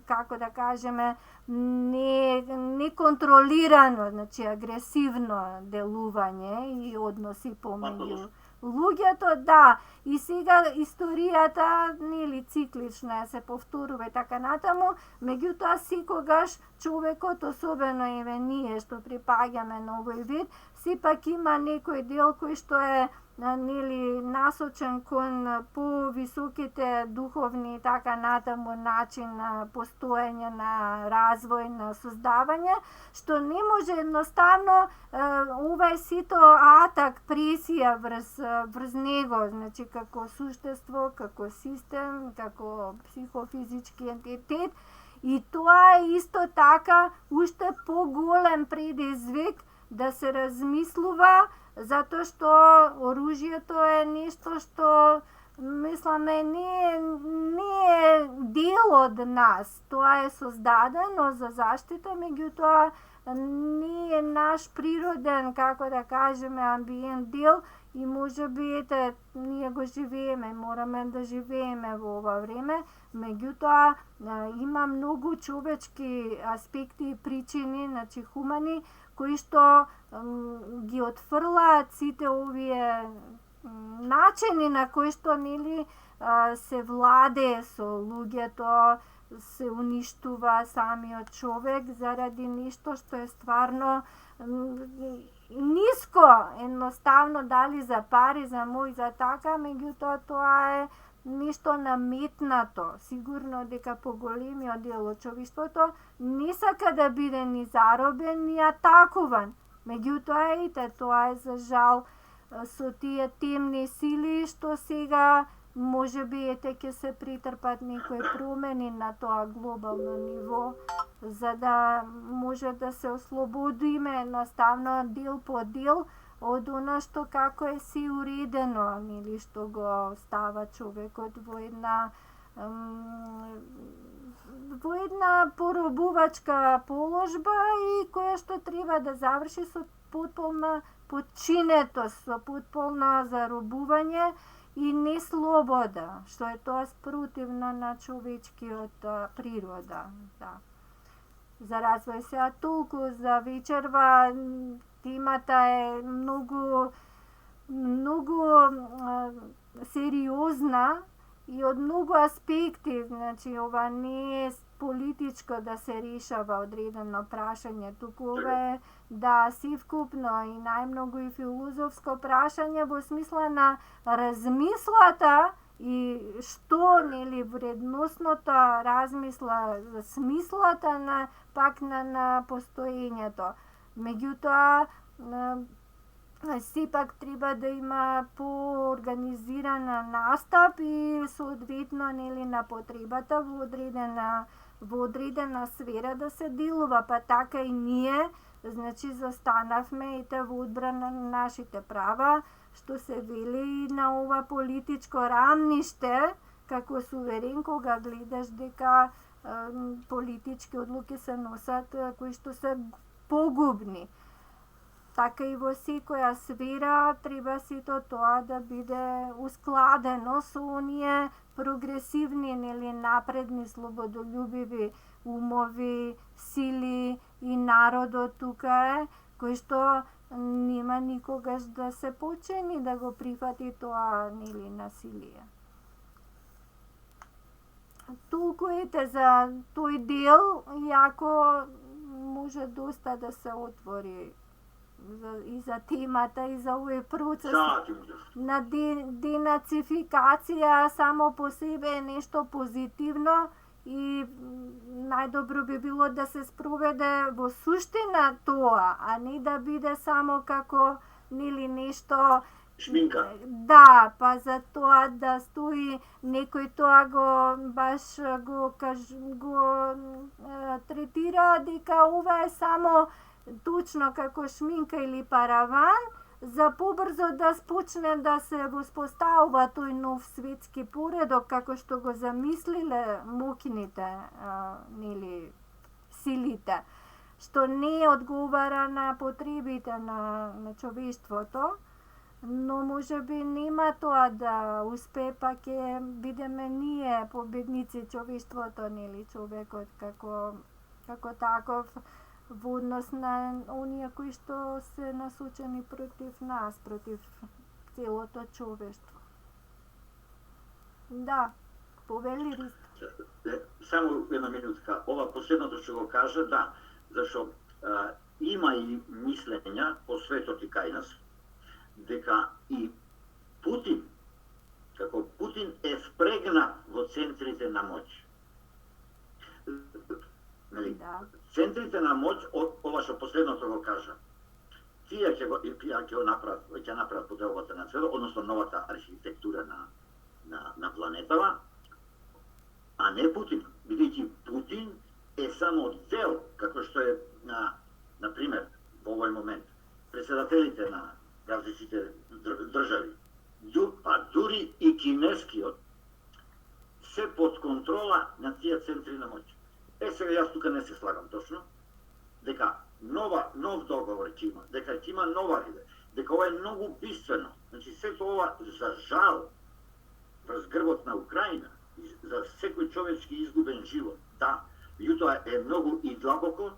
како да кажеме, неконтролирано, значи агресивно делување и односи помеѓу луѓето, да, и сега историјата нели циклична се повторува и така натаму, меѓутоа секогаш човекот, особено еве ние што припаѓаме на овој вид, сепак има некој дел кој што е нели насочен кон повисоките духовни и така натаму начин на постоење, на развој, на создавање, што не може едноставно овај сито атак, пресија врз него, значи како суштество, како систем, како психофизички ентитет, и тоа е исто така уште поголем предизвик да се размислува, затоа што оружјето е нешто што мисламе не е дел од нас. Тоа е создадено за заштита, меѓутоа не е наш природен, како да кажеме, амбиент дел, и можеби ете ние го живееме, мораме да живееме во ова време, меѓутоа има многу човечки аспекти и причини, значи хумани, кои што ги отфрлаат сите овие начини на кои што нели се владее со луѓето, се уништува самиот човек заради нешто што е стварно ниско, едноставно дали за пари, за мој, за така, меѓутоа тоа е нешто наметнато. Сигурно дека поголемиот дел од човештвото не сака да биде ни заробен, ни атакуван. Меѓутоа, ете, тоа е за жал со тие темни сили што сега можеби ете ќе се претрпат некои промени на тоа глобално ниво, за да може да се ослободиме едноставно дел по дел од она што како е си уредено, нели, што го става човекот во една поробувачка положба и која што треба да заврши со потполна подчинетост, со потполна заробување и неслобода, што е тоа спротивно на човечкиот природа. Да. За развој сега толку за вечерва, темата е многу сериозна и од многу аспекти, значи ова не е политичко да се решава одредено прашање, туку ова е да севкупно и најмногу и филозофско прашање во смисла на размислата и што, нели, вредносното размисла, смислата на пак на постоењето. Меѓутоа, сепак треба да има поорганизирана настап и соодветно, нели, на потребата во одредена сфера да се делува, па така и ние, значи, застанавме ете во одбрана на нашите права, што се вели на ова политичко рамниште, како суверен, кога гледаш дека политички одлуки се носат кои што се погубни. Така и во секоја сфера треба сето тоа да биде ускладено со оние прогресивни, нели, напредни, слободолюбиви умови, сили и народот тука е, кој што нема никогаш да се почини да го прифати тоа, нели, насилие. Толку ете за тој дел, иако може доста да се отвори и за темата и за овој процес на денацификација само по себе е нешто позитивно и најдобро би било да се спроведе во суштина тоа, а не да биде само како, нели, нешто шминка. Да, па за тоа да стои некој тоа го баш го третира дека ова е само точно како шминка или параван, за побрзо да спочне да се воспоставува тој нов светски поредок како што го замислиле мокините, нели, силите, што не одговара на потребите на човештвото, но може би нема тоа да успее, па ќе бидеме ние победници, човештвото, нели, човекот како таков, во однос на оние кои што се насочени против нас, против целото човештво. Да, повели Ристо. Само една минутка. Ова последното што го кажа, да, зашто има и мислења по светот и кај нас, дека и Путин, како Путин е впрегнат во центрите на моќ. Да. Центрите на моќ, ова што последното го кажа, тие ќе направат поделбата на светот, односно новата архитектура на планетава, а не Путин. Бидејќи Путин е само дел, како што е, на пример, во овој момент, председателите на различните држави, а дури и кинескиот, се под контрола на тие центри на моќ. Сега јас тука не се слагам точно, дека нов договор ќе има, дека ќе има нова риде, дека ова е многу бисtvено. Значи, сето ова, за жал, врз грбот на Украина, за секој човечки изгубен живот, да, меѓутоа е многу и длабоко,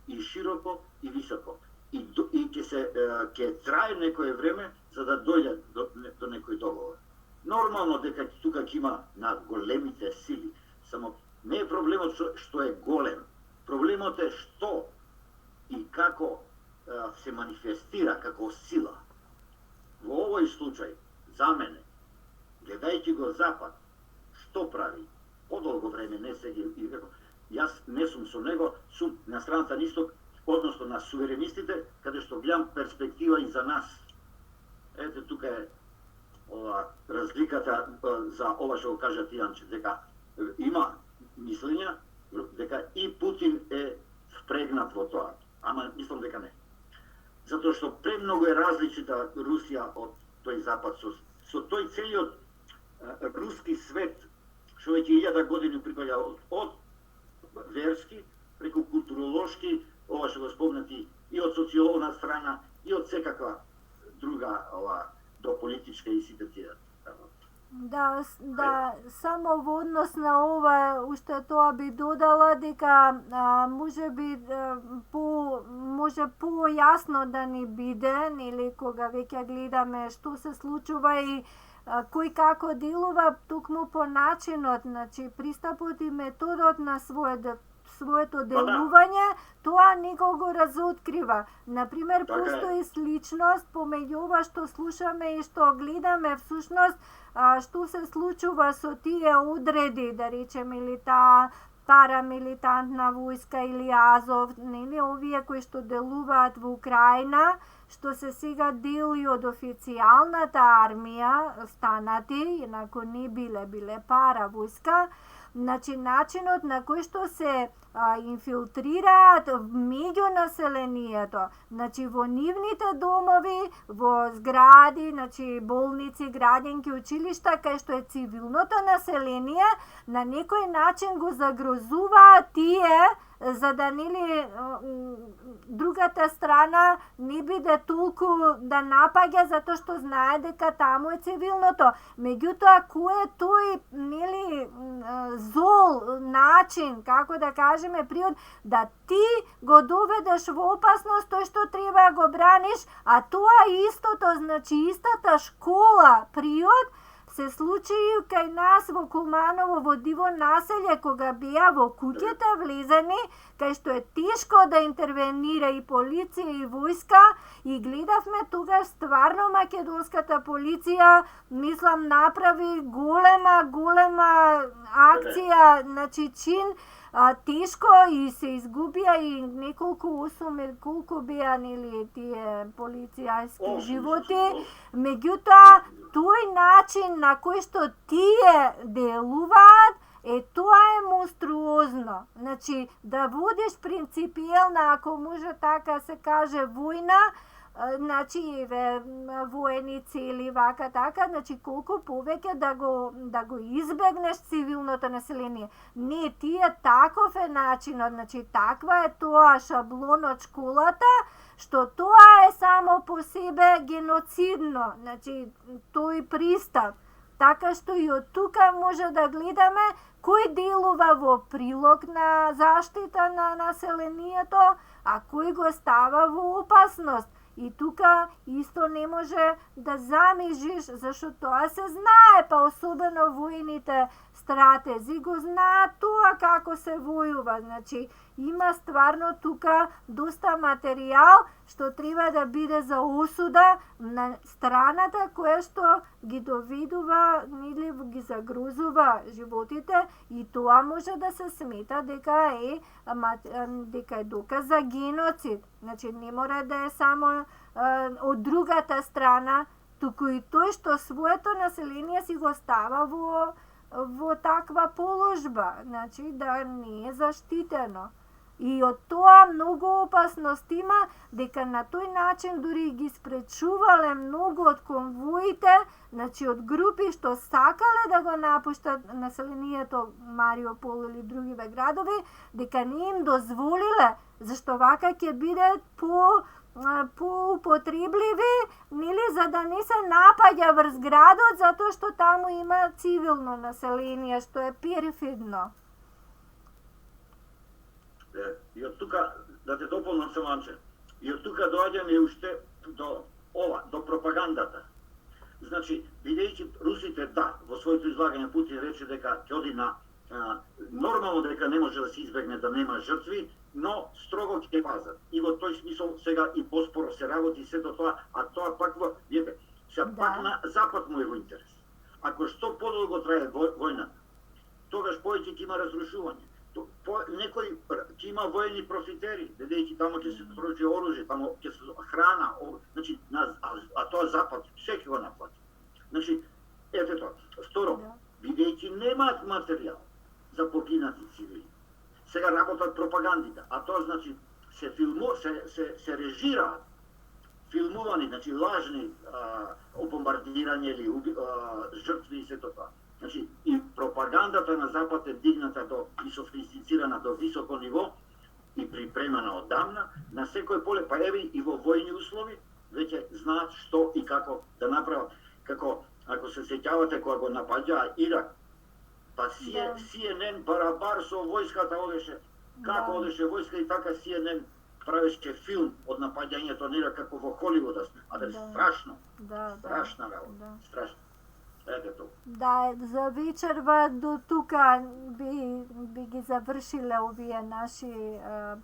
и широко, и високо. И ќе трае некое време за да дојде до некој договор. Нормално дека тука ќе има на големите сили, само не е проблемот што е голем. Проблемот е што и како се манифестира како сила. Во овој случај, за мене, гледајќи го Запад, што прави? Подолго време не се ги... Јас не сум со него, сум на страната на исток, односно на суверенистите, каде што гледам перспектива и за нас. Ете, тука е разликата за ова што го кажа Тијанче, дека има мислења дека и Путин е впрегнат во тоа. Ама мислам дека не. Затоа што премногу е различита Русија од тој Запад, со тој целиот руски свет, што веќе 1000 години припаѓа од верски, преку културолошки, ова што го спомнати, и од социолна страна, и од секаква друга, до политичка и сите тие. Да, само во однос на ова, уште тоа би додала дека може би може појасно да ни биде, нели, кога веќе гледаме што се случува и кој како делува, токму по начинот, значи пристапот и методот на своето делување, тоа него го разоткрива. Например, постои сличност помеѓу ова што слушаме и што гледаме, всушност што се случува со тие одреди, да речем, или таа парамилитантна војска или Азов, нели, овие кои што делуваат во Украина, што се сега дели од официјалната армија, станати, инако не биле пара војска. Значи, начинот на кој што се инфилтрираат меѓу населението, значи во нивните домови, во згради, значи болници, градинки, училишта, кај што е цивилното население, на некој начин го загрозуваат тие, за да нели другата страна не биде толку да напаѓа затоа што знае дека таму е цивилното. Меѓутоа, кој е тој нели зол начин, како да кажеме, приод да ти го доведеш во опасност тој што треба го браниш, а тоа истото, значи истата школа, приод, се случи кај нас во Куманово, во диво населје, кога беа во куќите влезени, кај што е тешко да интервенира и полиција и војска, и гледавме тогаш стварно македонската полиција, мислам, направи голема акција, значи чин, тешко, и се изгубија и неколку 8 колку беа нели тие полицијски животи. Меѓутоа, тој начин на кој што тие делуваат, тоа е монструозно. Значи, да водиш принципиелна, ако може така се каже, војна, значи военици или вака така, значи колку повеќе да го избегнеш цивилното население. Не, тие таков е начинот, значи таква е тоа шаблон од школата, што тоа е само по себе геноцидно, значи тој пристап. Така што и од тука може да гледаме кој делува во прилог на заштита на населението, а кој го става во опасност. И тука исто не може да замижиш, зашто тоа се знае, па особено војните стратези го знаат тоа како се војува. Значи, има стварно тука доста материјал што треба да биде за осуда на страната која што ги доведува, или ги загрозува животите, и тоа може да се смета дека е доказ за геноцид. Значи, не мора да е само од другата страна, туку и тој што своето население си го става во таква положба, значи да не е заштитено. И од тоа многу опасност има, дека на тој начин дури ги спречувале многу од конвоите, значи од групи што сакале да го напуштат населението Мариупол или другиве градови, дека не им дозволиле, зашто вака ќе биде поупотребливи, нели, за да не се напаѓа врз градот, затоа што таму има цивилно население, што е перфидно. И од тука, да те дополнам само, Анче, и од тука доаѓаме уште до пропагандата. Значи, бидејќи русите, во своето излагање Путин рече дека ќе оди на нормално дека не може да се избегне да нема жртви, но строго ќе пазат. И во тој смисол сега и поспоро се работи сето тоа, а тоа пак пак на Запад му е во интерес. Ако што подолго трае војната, тогаш повеќе ќе има разрушување. Некои ќе има воени профитери, бидејќи таму ќе се поручи оружје, таму ќе се храна, значи, а тоа Запад секој го наплати. Значи, ете тоа. Второ, бидејќи немаат материјал за погинати цивили, сега работат пропагандите, а тоа значи се режираат филмувани, значи лажни бомбардирање или жртви и сето тоа. Значи, и пропагандата на Запад е дигната и софистицирана до високо ниво и припремана оддавна, на секој поле, па еви и во војни услови, веќе знаат што и како да направат. Како, ако се сеќавате, кога го напаѓаа Ирак, па CNN барабар со војската одеше, како одеше војска и така CNN правеше филм од напаѓањето на Ирак како во Холивуд, страшно, страшна работа, страшно. Да, за вечерва до тука би ги завршиле овие наши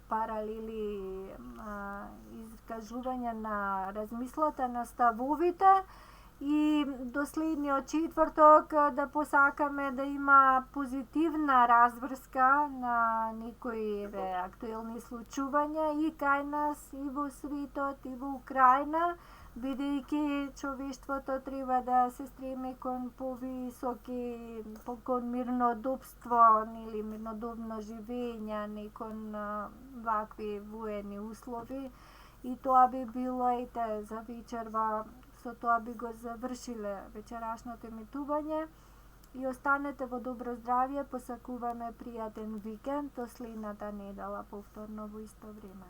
паралели искажувања на размислата, на ставовите, и до следниот четврток да посакаме да има позитивна разврска на некои актуелни случувања и кај нас, и во светот, и во Украина, бидејќи човештвото треба да се стреми кон повисоки, кон мирнодопство, или мирнодобно живење, не кон вакви воени услови. И тоа би било за вечерва, со тоа би го завршиле вечерашното емитување. И останете во добро здравје, посакуваме пријатен викенд до следната недела, повторно во исто време.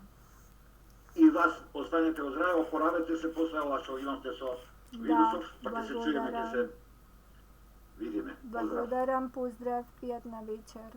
И вас останете оздраво, поравете се после ова што имате со вирусов, па ќе се чуеме, ќе се видиме. Благодарам, поздрав, пријатна вечер.